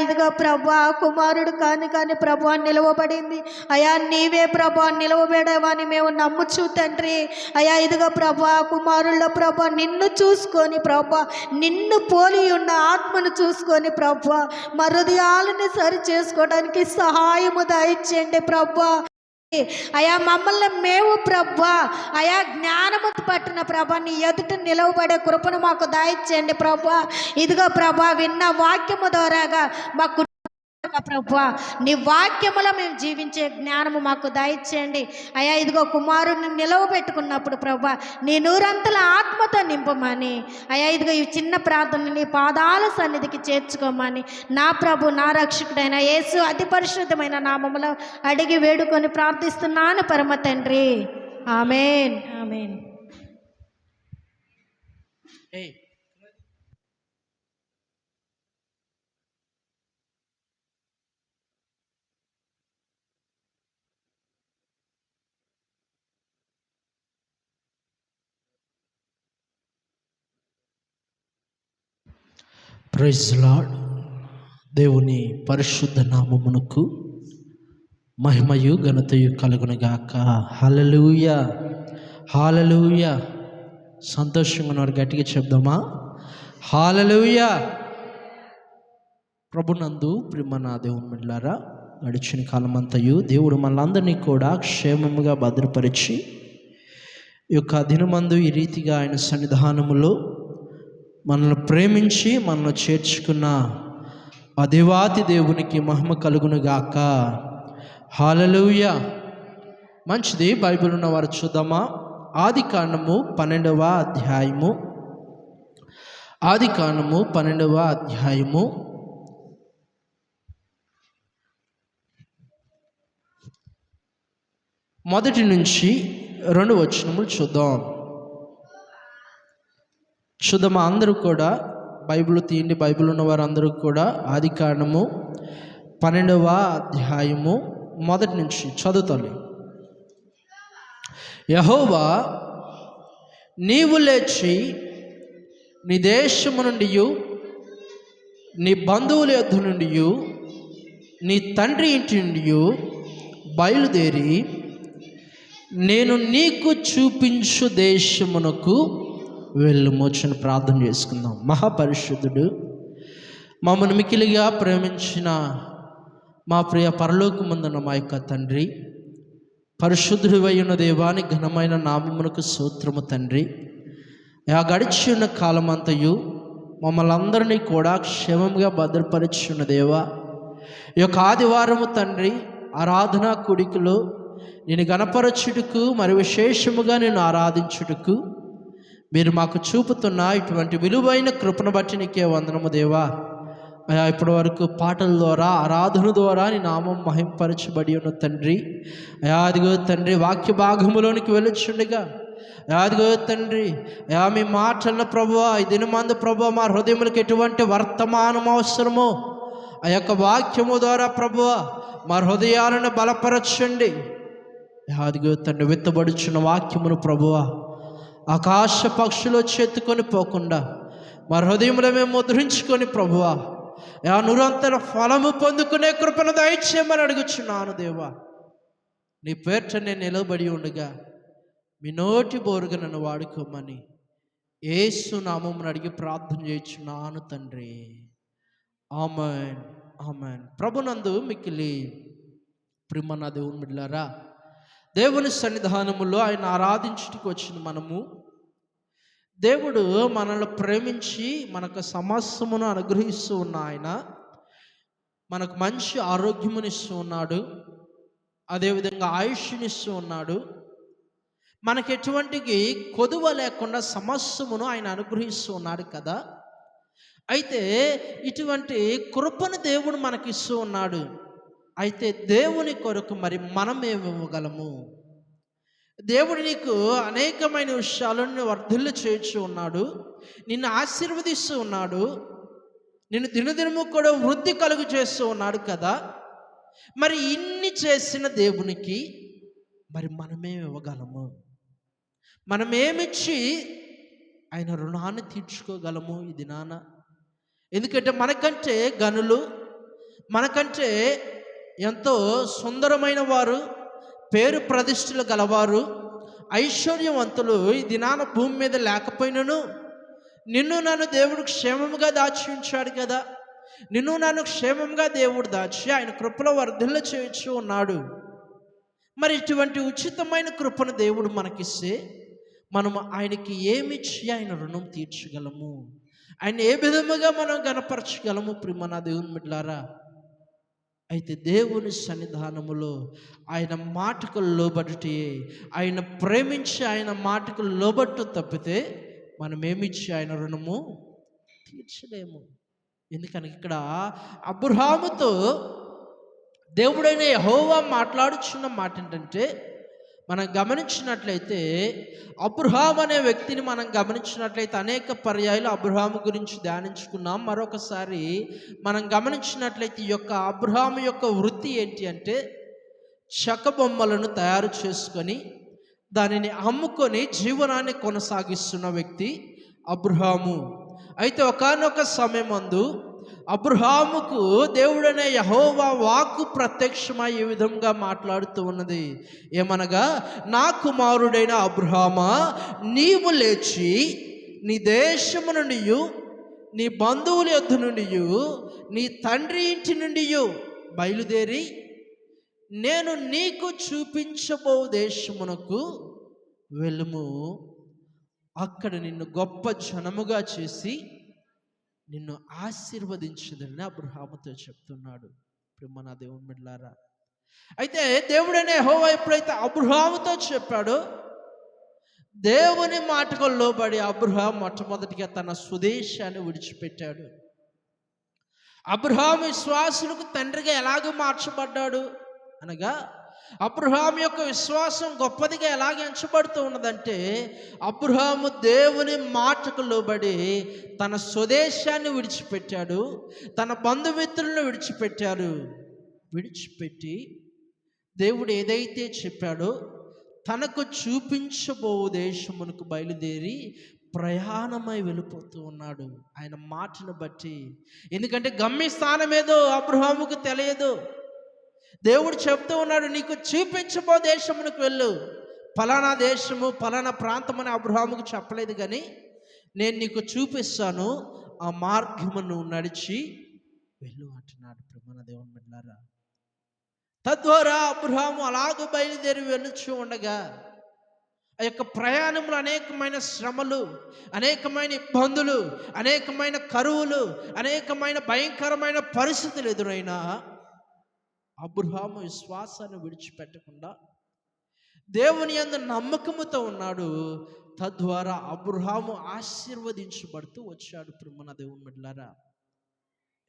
ఇదిగో ప్రభా కుమారుడు కానీ ప్రభా నిలవబడింది. అయా నీవే ప్రభా నిలవబడేవాని మేము నమ్ముచు తండ్రి. అయా ఇదిగో ప్రభా కుమారుల్లో ప్రభా నిన్ను చూసుకొని ప్రభా నిన్ను పోలి ఉన్న ఆత్మను చూసుకొని ప్రభా మా హృదయాలను సరి చేసుకోవడానికి సహాయము దయచేయండి ప్రభా. అయా మమ్మల్ని మేము ప్రభా అయా జ్ఞానము పట్టిన ప్రభా నీ ఎదుట నిలవబడే కృపను మాకు దయచేయండి ప్రభా. ఇదిగో ప్రభా విన్న వాక్యము ద్వారాగా మాకు ప్రభా నీ వాక్యములో మేము జీవించే జ్ఞానము మాకు దయచేయండి. అయా ఇదిగో కుమారుడిని నిలవబెట్టుకున్నప్పుడు ప్రభా నీ నూరంతల ఆత్మతో నింపమని అయా ఇదిగో ఈ చిన్న ప్రార్థనని నీ పాదాల సన్నిధికి చేర్చుకోమని నా ప్రభు నా రక్షకుడైన యేసు అతి పరిశుద్ధమైన నామములో అడిగి వేడుకొని ప్రార్థిస్తున్నాను పరమ తండ్రి. Amen amen. Praise Lord. దేవుని పరిశుద్ధ నామమునకు మహిమయు ఘనతయు కలుగునుగాక. హల్లెలూయా హల్లెలూయా. సంతోషంగా ఉన్నారు, గట్టిగా చెప్దామా? హల్లెలూయా. ప్రభునందు ప్రియమైన దేవుని బిడ్డలారా, గడిచిన కాలమంతయు దేవుడు మనలందరినీ కూడా క్షేమముగా భద్రపరిచి ఈ యొక్క దినమందు ఈ రీతిగా ఆయన సన్నిధానములో మనల్ని ప్రేమించి మనల్ని చేర్చుకున్న ఆ దేవాతి దేవునికి మహిమ కలుగునుగాక. హల్లెలూయా. మంచిది. బైబిల్ ఉన్నవారు చూద్దామా? ఆదికాండము 12వ అధ్యాయము. ఆదికాండము 12వ అధ్యాయము మొదటి నుంచి 2 వచనములు చూద్దాం. చూద్దామా? అందరూ కూడా బైబిల్ తీయండి. బైబిల్ ఉన్నవారు అందరూ కూడా ఆదికాండము 12వ అధ్యాయము మొదటి నుంచి చదువుతాను. యెహోవా నీవు లేచి నీ దేశము నుండి నీ బంధువుల యొద్ద నుండి నీ తండ్రి ఇంటి నుండి బయలుదేరి నేను నీకు చూపించు దేశమునకు వెళ్ళుము. వచ్చిన ప్రార్థన చేసుకుందాం. మహాపరిశుద్ధుడు, మమ్మల్ని మికిలిగా ప్రేమించిన మా ప్రియ పరలోకమందున్న మా యొక్క తండ్రి, పరిశుద్ధుడు అయిన దేవాని ఘనమైన నామమునకు స్తోత్రము తండ్రి. ఆ గడిచిన కాలమంతయు మమ్మల్ని అందరినీ కూడా క్షేమంగా భద్రపరిచిన దేవా, ఈ యొక్క ఆదివారము తండ్రి ఆరాధనా కూడికలో నేను గణపరచుటకు మరి విశేషముగా నేను ఆరాధించుటకు మీరు మాకు చూపుతున్న ఇటువంటి విలువైన కృపను బట్టి నీకే వందనము దేవా. అయా ఇప్పటి వరకు పాటల ద్వారా ఆరాధన ద్వారా నీ నామం మహింపరచబడి ఉన్న తండ్రి. అయా అదిగో తండ్రి వాక్య భాగములోనికి వెళ్ళొచ్చుండగా అదిగో తండ్రి అయా మీ మాటలను ప్రభువా ఈ దినమందు ప్రభువా మా హృదయములకు ఎటువంటి వర్తమానం అవసరమో ఆ యొక్క వాక్యము ద్వారా ప్రభువా మా హృదయాలను బలపరచండి. అదిగో తండ్రి విత్తబడుచున్న వాక్యమును ప్రభువా ఆకాశ పక్షులు చేతుకొని పోకుండా మా హృదయంలో మేము ముద్రించుకొని ప్రభువా ఆ నూరంతర ఫలము పొందుకునే కృపను దయచేయమని అడుగుచున్నాను దేవా. నీ పేర్ట నేను నిలబడి ఉండగా మీ నోటి బోరుగా నన్ను వాడుకోమని యేసు నామమును అడిగి ప్రార్థన చేయుచున్నాను తండ్రి. ఆమేన్ ఆమేన్. ప్రభునందు మిక్కిలి ప్రియమైన దేవుని బిడ్డలారా, దేవుని సన్నిధానములో ఆయన ఆరాధించుటకు వచ్చిన మనము, దేవుడు మనల్ని ప్రేమించి మనకు సమస్తమును అనుగ్రహిస్తూ ఉన్న ఆయన మనకు మంచి ఆరోగ్యమునిస్తూ ఉన్నాడు, అదేవిధంగా ఆయుష్నిస్తూ ఉన్నాడు. మనకు ఎటువంటి కొదువ లేకుండా సమస్తమును ఆయన అనుగ్రహిస్తూ ఉన్నాడు కదా. అయితే ఇటువంటి కృపను దేవుడు మనకిస్తూ ఉన్నాడు. అయితే దేవుని కొరకు మరి మనం ఏమివ్వగలము? దేవుడు నీకు అనేకమైన విషయాలను వర్ధిల్లు చేయించు ఉన్నాడు, నిన్ను ఆశీర్వదిస్తూ ఉన్నాడు, నిన్ను దినదినము కూడా వృద్ధి కలుగు చేస్తూ ఉన్నాడు కదా. మరి ఇన్ని చేసిన దేవునికి మరి మనమేమి ఇవ్వగలము? మనమేమిచ్చి ఆయన రుణాన్ని తీర్చుకోగలము ఈ దినాన? ఎందుకంటే మనకంటే గనులు, మనకంటే ఎంతో సుందరమైన వారు, పేరు ప్రతిష్టలు గలవారు, ఐశ్వర్యవంతులు ఈ దినాన భూమి మీద లేకపోయినను నిన్ను నన్ను దేవుడు క్షేమముగా దాచి ఉంచాడు కదా. నిన్ను నన్ను క్షేమంగా దేవుడు దాచి ఆయన కృపలో వర్ధిల్ల చేయించు ఉన్నాడు. మరి ఇటువంటి ఉచితమైన కృపను దేవుడు మనకిస్తే మనము ఆయనకి ఏమిచ్చి ఆయన రుణం తీర్చగలము, ఆయన ఏ విధముగా మనం గణపరచగలము ప్రియమైన దేవుని బిడ్డలారా? అయితే దేవుని సన్నిధానములో ఆయన మాటకు లోబడితే, ఆయన ప్రేమించి ఆయన మాటకు లోబట్టు తప్పితే మనం ఏమిచ్చి ఆయన రుణము తీర్చలేము. ఎందుకని ఇక్కడ అబ్రహాముతో దేవుడైన యెహోవా మాట్లాడుచున్న మాట ఏంటంటే, మనం గమనించినట్లయితే అబ్రహాము అనే వ్యక్తిని మనం గమనించినట్లయితే అనేక పర్యాయాలు అబ్రహాము గురించి ధ్యానించుకున్నాం. మరొకసారి మనం గమనించినట్లయితే ఈ యొక్క అబ్రహాము యొక్క వృత్తి ఏంటి అంటే, చెక్క బొమ్మలను తయారు చేసుకొని దానిని అమ్ముకొని జీవనాన్ని కొనసాగిస్తున్న వ్యక్తి అబ్రహాము. అయితే ఒకానొక సమయమందు అబ్రహాముకు దేవుడనే యెహోవా వాక్కు ప్రత్యక్షమై ఈ విధంగా మాట్లాడుతూ ఉన్నది. ఏమనగా, నా కుమారుడైన అబ్రహామా, నీవు లేచి నీ దేశము నుండి, నీ బంధువుల యొద్ద నుండి, నీ తండ్రి ఇంటి నుండి బయలుదేరి నేను నీకు చూపించబో దేశమునకు వెళ్ళుము. అక్కడ నిన్ను గొప్ప జనముగా చేసి నిన్ను ఆశీర్వదించదని అబ్రహాముతో చెప్తున్నాడు. ప్రియమైన దేవుని బిడ్డలారా, అయితే దేవుడనే యెహోవా ఎప్పుడైతే అబ్రహాముతో చెప్పాడో, దేవుని మాటకు లోబడి అబ్రహాం మొట్టమొదటిగా తన స్వదేశాన్ని విడిచిపెట్టాడు. అబ్రహాము విశ్వాసులకు తండ్రిగా ఎలాగ మార్చబడ్డాడు అనగా, అబ్రహాం యొక్క విశ్వాసం గొప్పదిగా ఎలాగ ఎంచబడుతూ ఉన్నదంటే, అబ్రహాము దేవుని మాటకు లోబడి తన స్వదేశాన్ని విడిచిపెట్టాడు, తన బంధుమిత్రులను విడిచిపెట్టి దేవుడు ఏదైతే చెప్పాడో తనకు చూపించబో దేశమునకు బయలుదేరి ప్రయాణమై వెళ్ళిపోతూ ఉన్నాడు ఆయన మాటను బట్టి. ఎందుకంటే గమ్యస్థానం ఏదో అబ్రహాముకు తెలియదు. దేవుడు చెప్తూ ఉన్నాడు, నీకు చూపించబో దేశమునకు వెళ్ళు. ఫలానా దేశము, ఫలానా ప్రాంతం అని అబ్రహాముకు చెప్పలేదు, కానీ నేను నీకు చూపిస్తాను, ఆ మార్గమును నడిచి వెళ్ళు అంటున్నాడు. ప్రియమైన దేవుని బిడ్డలారా, తద్వారా అబ్రహాము అలాగ బయలుదేరి వెళ్ళుచూ ఉండగా ఆ యొక్క ప్రయాణంలో అనేకమైన శ్రమలు, అనేకమైన ఇబ్బందులు, అనేకమైన కరువులు, అనేకమైన భయంకరమైన పరిస్థితులు ఎదురైనా అబ్రహాము విశ్వాసాన్ని విడిచిపెట్టకుండా దేవుని యందు నమ్మకముతో ఉన్నాడు. తద్వారా అబ్రహాము ఆశీర్వదించబడుతూ వచ్చాడు. ప్రియమైన దేవుని బిడ్డలారా,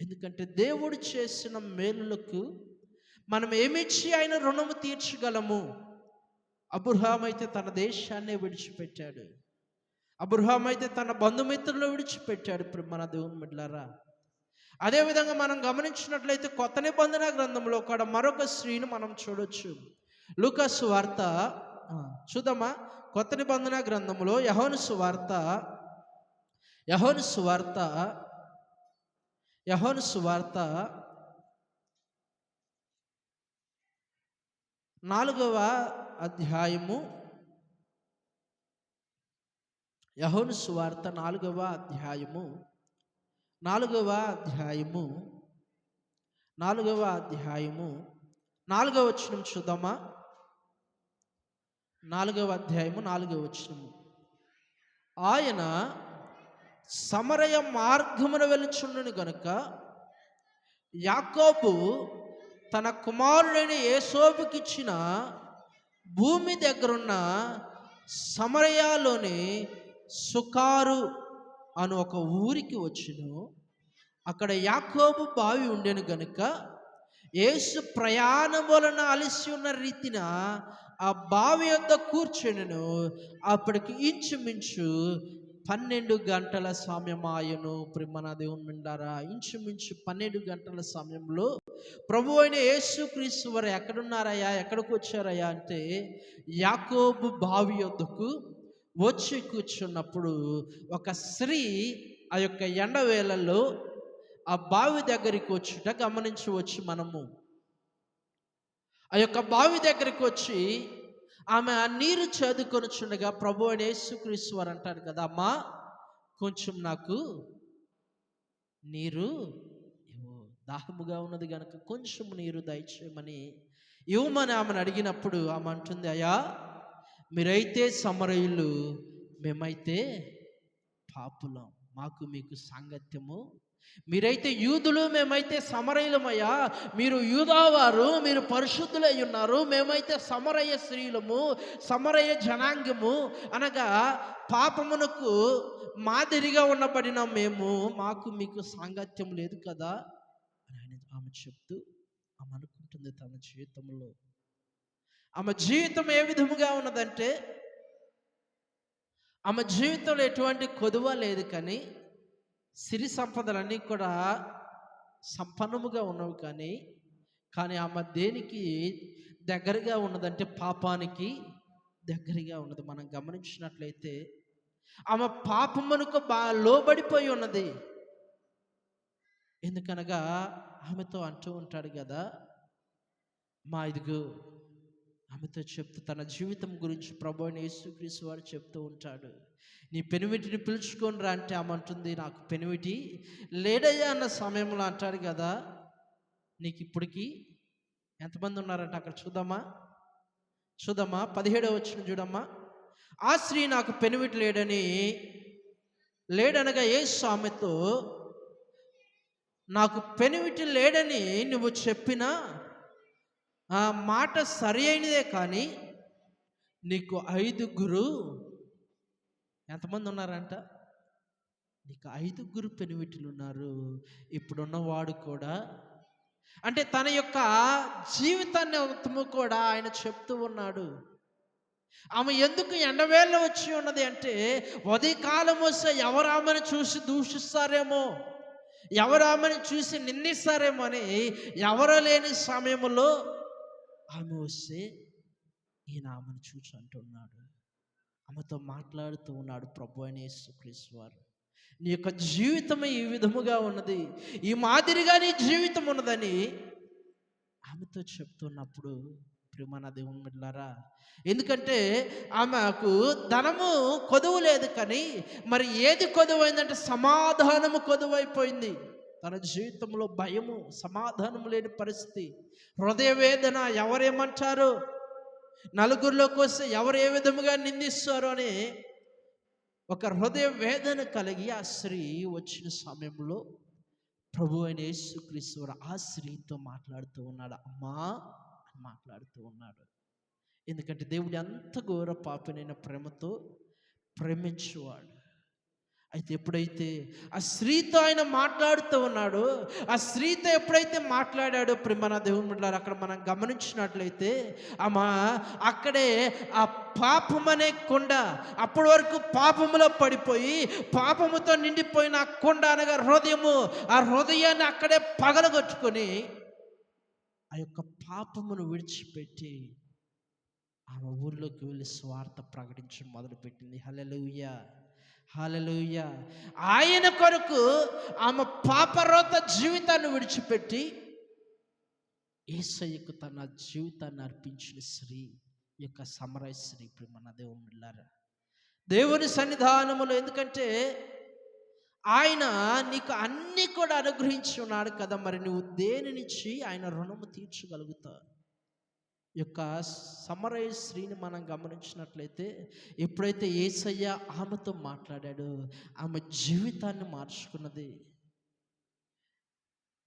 ఎందుకంటే దేవుడు చేసిన మేలులకు మనం ఏమిచ్చి ఆయన రుణము తీర్చగలము? అబ్రహాము అయితే తన దేశాన్ని విడిచిపెట్టాడు. అబ్రహాము అయితే తన బంధుమిత్రులు విడిచిపెట్టాడు. ప్రియమైన దేవుని బిడ్డలారా, అదేవిధంగా మనం గమనించినట్లయితే కొత్త నిబంధన గ్రంథంలో కూడా మరొక స్త్రీని మనం చూడొచ్చు. లూకా సువార్త చూద్దామా? కొత్త నిబంధన గ్రంథంలో యోహాను సువార్త 4వ అధ్యాయము, యోహాను సువార్త 4వ అధ్యాయము 4వ వచనం చూద్దామా? 4వ అధ్యాయము 4వ వచనము. ఆయన సమరయ మార్గమున వెలుచుండును గనుక యాకోబు తన కుమారుడైన యేసోబుకిచ్చిన భూమి దగ్గరున్న సమరయలోని సుకారు అను ఒక ఊరికి వచ్చెను. అక్కడ యాకోబు బావి ఉండెను గనుక యేసు ప్రయాణం వలన అలసి ఉన్న రీతిన ఆ బావి యొద్ద కూర్చునెను. అప్పటికి ఇంచుమించు 12 గంటల సమయమాయను. ప్రియమైన దేవుని బిడ్డలారా, ఇంచుమించు 12 గంటల సమయంలో ప్రభు అయిన యేసుక్రీస్తు వారు ఎక్కడున్నారయ్యా, ఎక్కడికి వచ్చారయ్యా అంటే యాకోబు బావి యొద్దకు వచ్చి కూర్చున్నప్పుడు ఒక స్త్రీ ఆ యొక్క ఎండవేళల్లో ఆ బావి దగ్గరికి వచ్చుట గమనించవచ్చు మనము. ఆ యొక్క బావి దగ్గరికి వచ్చి ఆమె ఆ నీరు చదువుకొనుచుండగా ప్రభు అయిన యేసుక్రీస్తు వారు అంటారు కదా, అమ్మా కొంచెం నాకు నీరు ఇవ్వు, దాహముగా ఉన్నది కనుక కొంచెం నీరు దయచేయమని ఇవ్వమని ఆమెను అడిగినప్పుడు ఆమె అంటుంది, అయ్యా మీరైతే సమరయులు, మేమైతే పాపులం, మాకు మీకు సాంగత్యము. మీరైతే యూదులు, మేమైతే సమరయులమయ్యా. మీరు యూదావారు, మీరు పరిశుద్ధులై ఉన్నారు, మేమైతే సమరయ స్త్రీలము, సమరయ జనాంగము. అనగా పాపమునకు మాదిరిగా ఉండబడిన మేము, మాకు మీకు సాంగత్యం లేదు కదా అని ఆమె చెప్తూ ఆమె అనుకుంటుంది తన జీవితంలో. ఆమె జీవితం ఏ విధముగా ఉన్నదంటే, ఆమె జీవితంలో ఎటువంటి కొదువ లేదు, కానీ సిరి సంపదలన్నీ కూడా సంపన్నముగా ఉన్నవి, కానీ ఆమె దేనికి దగ్గరగా ఉన్నదంటే పాపానికి దగ్గరగా ఉన్నది. మనం గమనించినట్లయితే ఆమె పాపమునకు లోబడిపోయి ఉన్నది. ఎందుకనగా ఆమెతో అంటూ ఉంటాడు కదా, మా ఇదిగో ఆమెతో చెప్తూ తన జీవితం గురించి ప్రభు అయిన యేసుక్రీస్తు వారు చెప్తూ ఉంటాడు. నీ పెనిమిటిని పిలుచుకొని రా అంటే ఆమె అంటుంది, నాకు పెనిమిటి లేడయ్యా అన్న సమయంలో అంటాడు కదా, నీకు ఇప్పటికి ఎంతమంది ఉన్నారంట అక్కడ చూద్దామా 17వ వచనం చూడమ్మా. ఆ స్త్రీ నాకు పెనిమిటి లేడనగా యేసు ఆమెతో, నాకు పెనిమిటి లేడని నువ్వు చెప్పిన ఆ మాట సరి అయినదే, కానీ నీకు 5 ఎంతమంది ఉన్నారంట? నీకు 5 పెనిమిటిలు ఉన్నారు. ఇప్పుడున్నవాడు కూడా, అంటే తన యొక్క జీవితాన్ని కూడా ఆయన చెప్తూ ఉన్నాడు. ఆమె ఎందుకు ఎండవేళ్ళ వచ్చి ఉన్నది అంటే, ఉదయకాలం వస్తే ఎవరు ఆమెను చూసి దూషిస్తారేమో, ఎవరు ఆమెను చూసి నిందిస్తారేమో అని ఎవరో లేని సమయంలో ఆమె వస్తే ఈయన ఆమెను చూసి అంటున్నాడు, ఆమెతో మాట్లాడుతూ ఉన్నాడు ప్రభు అయిన యేసుక్రీస్తు వారు. నీ యొక్క జీవితం ఈ విధముగా ఉన్నది, ఈ మాదిరిగా నీ జీవితం ఉన్నదని ఆమెతో చెప్తున్నప్పుడు ప్రియమైన దేవుని బిడ్డలారా, ఎందుకంటే ఆమెకు ధనము కొదువు లేదు, కానీ మరి ఏది కొదువైందంటే సమాధానము కొదువైపోయింది. తన జీవితంలో భయము, సమాధానము లేని పరిస్థితి, హృదయ వేదన, ఎవరేమంటారు, నలుగురిలోకి వస్తే ఎవరు ఏ విధముగా నిందిస్తారు అని ఒక హృదయ వేదన కలిగి ఆ స్త్రీ వచ్చిన సమయంలో ప్రభు అయిన యేసుక్రీస్తు ఆ స్త్రీతో మాట్లాడుతూ ఉన్నాడు, అమ్మా అని మాట్లాడుతూ ఉన్నాడు. ఎందుకంటే దేవుడు అంత ఘోర పాపినైన ప్రేమతో ప్రేమించేవాడు. అయితే ఎప్పుడైతే ఆ స్త్రీతో ఆయన మాట్లాడుతూ ఉన్నాడో, ఆ స్త్రీతో ఎప్పుడైతే మాట్లాడాడో ప్రియమైన దేవుని బిడ్డలారా, అక్కడ మనం గమనించినట్లయితే ఆమె అక్కడే ఆ పాపమనే కొండ, అప్పటి వరకు పాపములో పడిపోయి పాపముతో నిండిపోయిన ఆ కొండ అనగా హృదయము, ఆ హృదయాన్ని అక్కడే పగలగొట్టుకొని ఆ యొక్క పాపమును విడిచిపెట్టి ఆమె ఊర్లోకి వెళ్ళి స్వార్థ ప్రకటించడం మొదలుపెట్టింది. హల్లెలూయా, హల్లెలూయా. ఆయన కొరకు ఆమె పాపరోత జీవితాన్ని విడిచిపెట్టి యేసయ్యకు తన జీవితాన్ని అర్పించిన స్త్రీ యొక్క సమరయ స్త్రీ. ప్రియమైన దేవుని బిడ్డలారా, దేవుని సన్నిధానములో, ఎందుకంటే ఆయన నీకు అన్నీ కూడా అనుగ్రహించి ఉన్నాడు కదా, మరి నువ్వు దేనినిచ్చి ఆయన రుణము తీర్చగలుగుతావు? యొక్క సమరయ స్త్రీని మనం గమనించినట్లయితే ఎప్పుడైతే యేసయ్య ఆమెతో మాట్లాడాడో ఆమె జీవితాన్ని మార్చుకున్నది.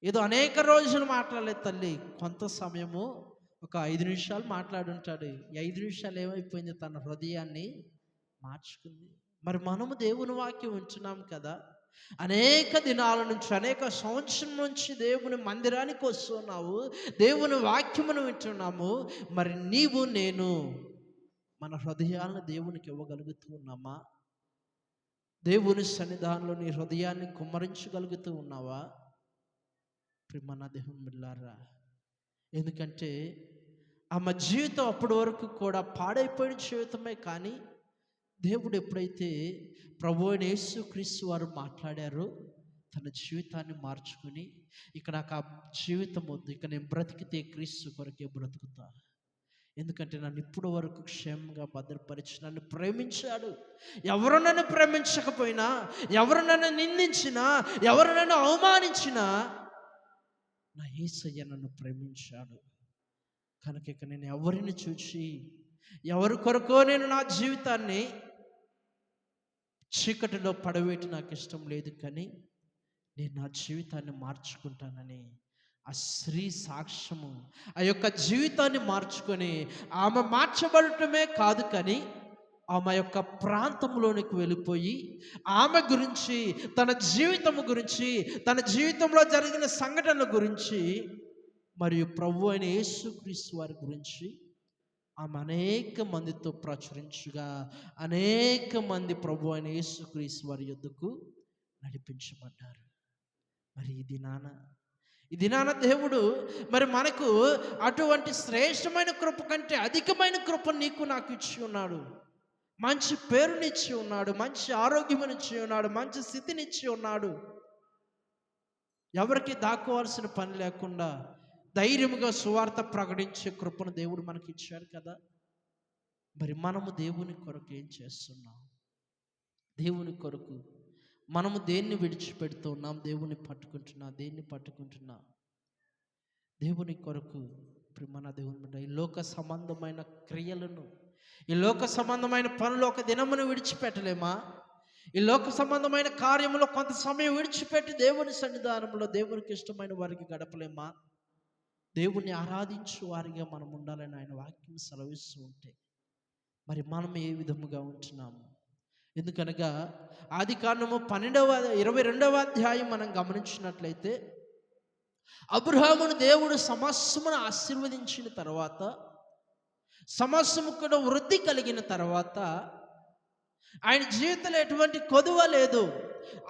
ఏదో అనేక రోజులు మాట్లాడలేదు తల్లి, కొంత సమయము ఒక 5 నిమిషాలు మాట్లాడుంటాడు. ఈ 5 నిమిషాలు ఏమైపోయింది, తన హృదయాన్ని మార్చుకుంది. మరి మనము దేవుని వాక్యం వింటున్నాం కదా, అనేక దినాల నుంచి, అనేక సంవత్సరం నుంచి దేవుని మందిరానికి వస్తున్నావు, దేవుని వాక్యమును వింటున్నాము. మరి నీవు నేను మన హృదయాలను దేవునికి ఇవ్వగలుగుతూ ఉన్నామా? దేవుని సన్నిధానంలో నీ హృదయాన్ని కుమ్మరించగలుగుతూ ఉన్నావా? ప్రియమైన దేవుని బిడ్డలారా, ఎందుకంటే ఆమె జీవితం అప్పటి వరకు కూడా పాడైపోయిన జీవితమే, కానీ దేవుడు ఎప్పుడైతే ప్రభు అయిన యేసుక్రీస్తు వారు మాట్లాడారో తన జీవితాన్ని మార్చుకుని ఇక నాకు ఆ జీవితం వద్దు, ఇక నేను బ్రతికితే క్రీస్తు కొరకే బ్రతుకుతా, ఎందుకంటే నన్ను ఇప్పుడు వరకు క్షేమంగా భద్రపరిచి నన్ను ప్రేమించాడు. ఎవరు నన్ను ప్రేమించకపోయినా, ఎవరు నన్ను నిందించినా, ఎవరు నన్ను అవమానించినా, నా యేసయ్య నన్ను ప్రేమించాడు. కనుక ఇక నేను ఎవరిని చూసి, ఎవరి కొరకో నేను నా జీవితాన్ని చీకటిలో పడవేటి నాకు ఇష్టం లేదు, కానీ నేను నా జీవితాన్ని మార్చుకుంటానని ఆ స్త్రీ సాక్ష్యము, ఆ యొక్క జీవితాన్ని మార్చుకొని ఆమె మార్చబడటమే కాదు, కానీ ఆమె యొక్క ప్రాంతంలోనికి వెళ్ళిపోయి ఆమె గురించి, తన జీవితము గురించి, తన జీవితంలో జరిగిన సంఘటనల గురించి మరియు ప్రభు అయిన యేసుక్రీస్తు వారి గురించి ఆమె అనేక మందితో ప్రచురించుగా అనేక మంది ప్రభు అయిన యేసుక్రీస్తు వారి యొద్దకు నడిపించబడ్డారు. మరి ఈ దినాన దేవుడు మరి మనకు అటువంటి శ్రేష్టమైన కృప కంటే అధికమైన కృప నీకు నాకు ఇచ్చి ఉన్నాడు. మంచి పేరునిచ్చి ఉన్నాడు, మంచి ఆరోగ్యమునిచ్చి ఉన్నాడు, మంచి స్థితినిచ్చి ఉన్నాడు. ఎవరికి దాక్కోవాల్సిన పని లేకుండా ధైర్యముగా సువార్త ప్రకటించే కృపను దేవుడు మనకి ఇచ్చారు కదా. మరి మనము దేవుని కొరకు ఏం చేస్తున్నాం? దేవుని కొరకు మనము దేన్ని విడిచిపెడుతున్నాం? దేవుని పట్టుకుంటున్నా, దేన్ని పట్టుకుంటున్నా? దేవుని కొరకు మన దేవుని ఈ లోక సంబంధమైన క్రియలను, ఈ లోక సంబంధమైన పనులు ఒక దినమును విడిచిపెట్టలేమా? ఈ లోక సంబంధమైన కార్యములో కొంత సమయం విడిచిపెట్టి దేవుని సన్నిధానంలో దేవునికి ఇష్టమైన వారికి గడపలేమా? దేవుణ్ణి ఆరాధించు వారిగా మనం ఉండాలని ఆయన వాక్యం సెలవిస్తూ ఉంటే మరి మనం ఏ విధముగా ఉంటున్నాము? ఎందుకనగా ఆదికాండము 22వ అధ్యాయం మనం గమనించినట్లయితే అబ్రహామును దేవుడు సమస్తమును ఆశీర్వదించిన తర్వాత, సమస్తము కూడా వృద్ధి కలిగిన తర్వాత ఆయన జీవితంలో ఎటువంటి కొదువ లేదు,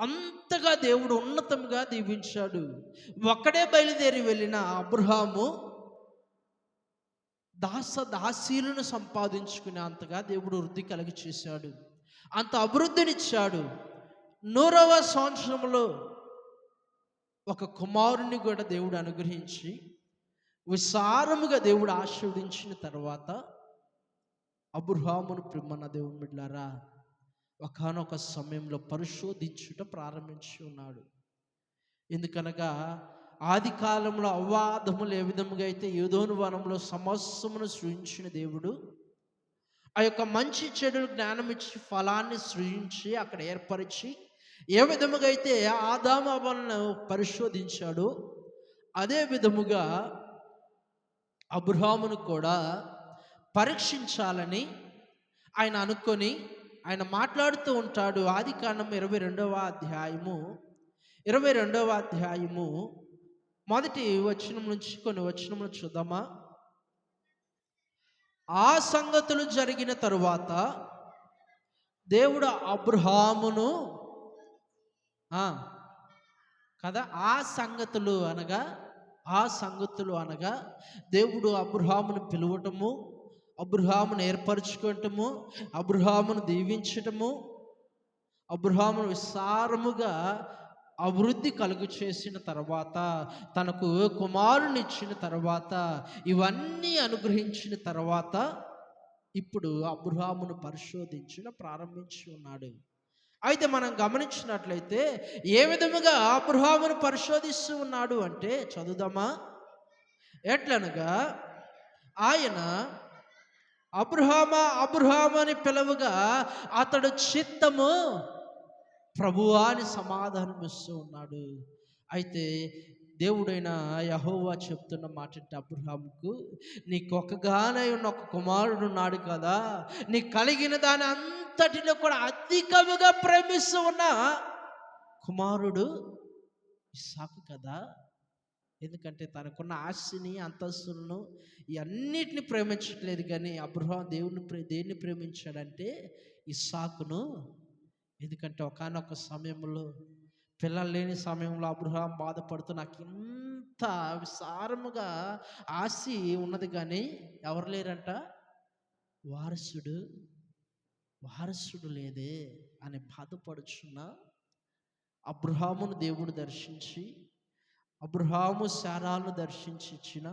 అంతగా దేవుడు ఉన్నతంగా దీవించాడు. ఒక్కడే బయలుదేరి వెళ్ళిన అబ్రహాము దాసీలను సంపాదించుకునే అంతగా దేవుడు వృద్ధి కలిగి చేశాడు, అంత అభివృద్ధినిచ్చాడు. 100వ సంవత్సరంలో ఒక కుమారుని కూడా దేవుడు అనుగ్రహించి విశాలముగా దేవుడు ఆశీర్వదించిన తర్వాత అబ్రహామును ప్రియమైన దేవుని బిడ్డలారా ఒకానొక సమయంలో పరిశోధించుట ప్రారంభించి ఉన్నాడు. ఎందుకనగా ఆది కాలంలో అవ్వాదములు ఏ విధముగా అయితే ఏదోను వనంలో సమస్తమును సృజించిన దేవుడు ఆ యొక్క మంచి చెడులు జ్ఞానం ఇచ్చి ఫలాన్ని సృజించి అక్కడ ఏర్పరిచి ఏ విధముగా అయితే ఆదాము అవ్వలను పరిశోధించాడో అదే విధముగా అబ్రహామును కూడా పరీక్షించాలని ఆయన అనుకొని ఆయన మాట్లాడుతూ ఉంటాడు. ఆదికాండం 22వ అధ్యాయము మొదటి వచనం నుంచి కొన్ని వచనములు చూద్దామా. ఆ సంగతులు జరిగిన తరువాత దేవుడు అబ్రహామును కదా ఆ సంగతులు అనగా దేవుడు అబ్రహామును పిలువటము, అబ్రహామును ఏర్పరచుకోవటము, అబ్రహామును దీవించటము, అబ్రహామును విస్తారముగా అభివృద్ధి కలుగు చేసిన తర్వాత, తనకు కుమారుని ఇచ్చిన తర్వాత, ఇవన్నీ అనుగ్రహించిన తర్వాత ఇప్పుడు అబ్రహామును ప్రారంభించి ఉన్నాడు. అయితే మనం గమనించినట్లయితే ఏ విధముగా అబ్రహామును పరిశోధిస్తూ ఉన్నాడు అంటే చదువుదామా. ఎట్లనగా ఆయన అబ్రహాము అని పిలవగా అతడు చిత్తము ప్రభువా అని సమాధానం ఇస్తూ ఉన్నాడు. అయితే దేవుడైన యెహోవా చెప్తున్న మాట అంటే అబ్రహాముకు, నీకొకగానే ఉన్న ఒక కుమారుడు ఉన్నాడు కదా, నీ కలిగిన దాని అంతటిలో కూడా అధికముగా ప్రేమిస్తూ ఉన్న కుమారుడు ఇస్సాకు కదా. ఎందుకంటే తనకున్న ఆస్తిని అంతస్తులను ఇవన్నిటిని ప్రేమించట్లేదు, కానీ అబ్రహాం దేన్ని ప్రేమించాడంటే ఇస్సాకును. ఎందుకంటే ఒకానొక సమయంలో పిల్లలు లేని సమయంలో అబ్రహాం బాధపడుతూ నాకు ఇంత విస్తారముగా ఆస్తి ఉన్నది కానీ ఎవరు లేరంట, వారసుడు లేదే అని బాధపడుచున్నా అబ్రహామును దేవుడు దర్శించి, అబ్రహాము శారాలను దర్శించి ఇచ్చిన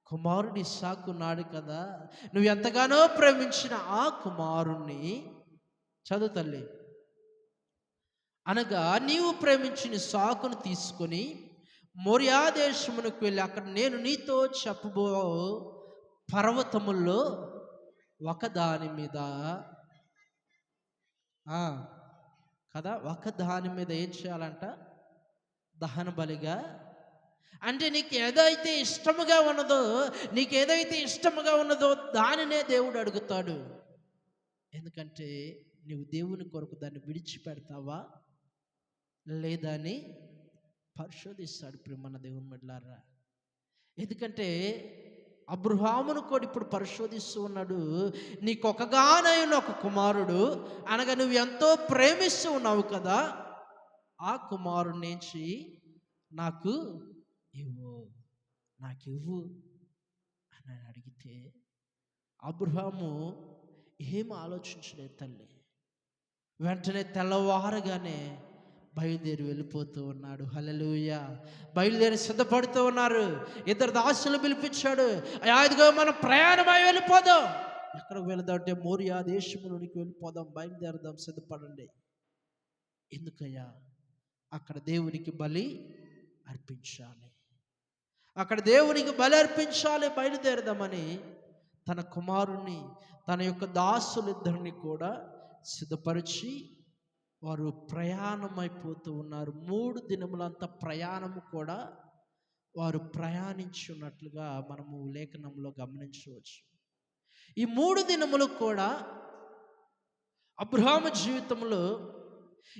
కుమారుడు ఇస్సాకు ఉన్నాడు కదా, నువ్వు ఎంతగానో ప్రేమించిన ఆ కుమారుణ్ణి, చదువు తల్లి, అనగా నీవు ప్రేమించిన ఇస్సాకును తీసుకొని మోరియా దేశమునకు వెళ్ళి అక్కడ నేను నీతో చెప్పబో పర్వతముల్లో ఒకదాని మీద కదా, ఒకదాని మీద ఏం చేయాలంట? దహన బలిగా. అంటే నీకు ఏదైతే ఇష్టముగా ఉన్నదో దానినే దేవుడు అడుగుతాడు. ఎందుకంటే నీవు దేవుని కొరకు దాన్ని విడిచిపెడతావా లేదా అని పరిశోధిస్తాడు ప్రియమైన దేవుని బిడ్డలారా. ఎందుకంటే అబ్రహామును కూడా ఇప్పుడు పరిశోధిస్తూ ఉన్నాడు. నీకొకగానైన ఒక కుమారుడు, అనగా నువ్వు ఎంతో ప్రేమిస్తూ ఉన్నావు కదా, ఆ కుమారుడి నుంచి నాకు ఇవ్వు అని అడిగితే అబ్రహాము ఏం ఆలోచించలేదు తల్లి. వెంటనే తెల్లవారగానే బయలుదేరి వెళ్ళిపోతూ ఉన్నాడు. హల్లెలూయా. బయలుదేరి సిద్ధపడుతూ ఉన్నారు. ఇద్దరు దాసులు పిలిపించాడు. ఇదిగో మనం ప్రయాణమై వెళ్ళిపోదాం. ఎక్కడికి వెళదాం అంటే మోరియా దేశంలోనికి వెళ్ళిపోదాం, బయలుదేరదాం, సిద్ధపడండి. ఎందుకయ్యా? అక్కడ దేవునికి బలి అర్పించాలి, బయలుదేరదామని తన కుమారుణ్ణి, తన యొక్క దాసులిద్దరిని కూడా సిద్ధపరిచి వారు ప్రయాణమైపోతూ ఉన్నారు. 3 దినములంత ప్రయాణము కూడా వారు ప్రయాణించి ఉన్నట్లుగా మనము లేఖనంలో గమనించవచ్చు. ఈ 3 దినములు కూడా అబ్రహాము జీవితంలో,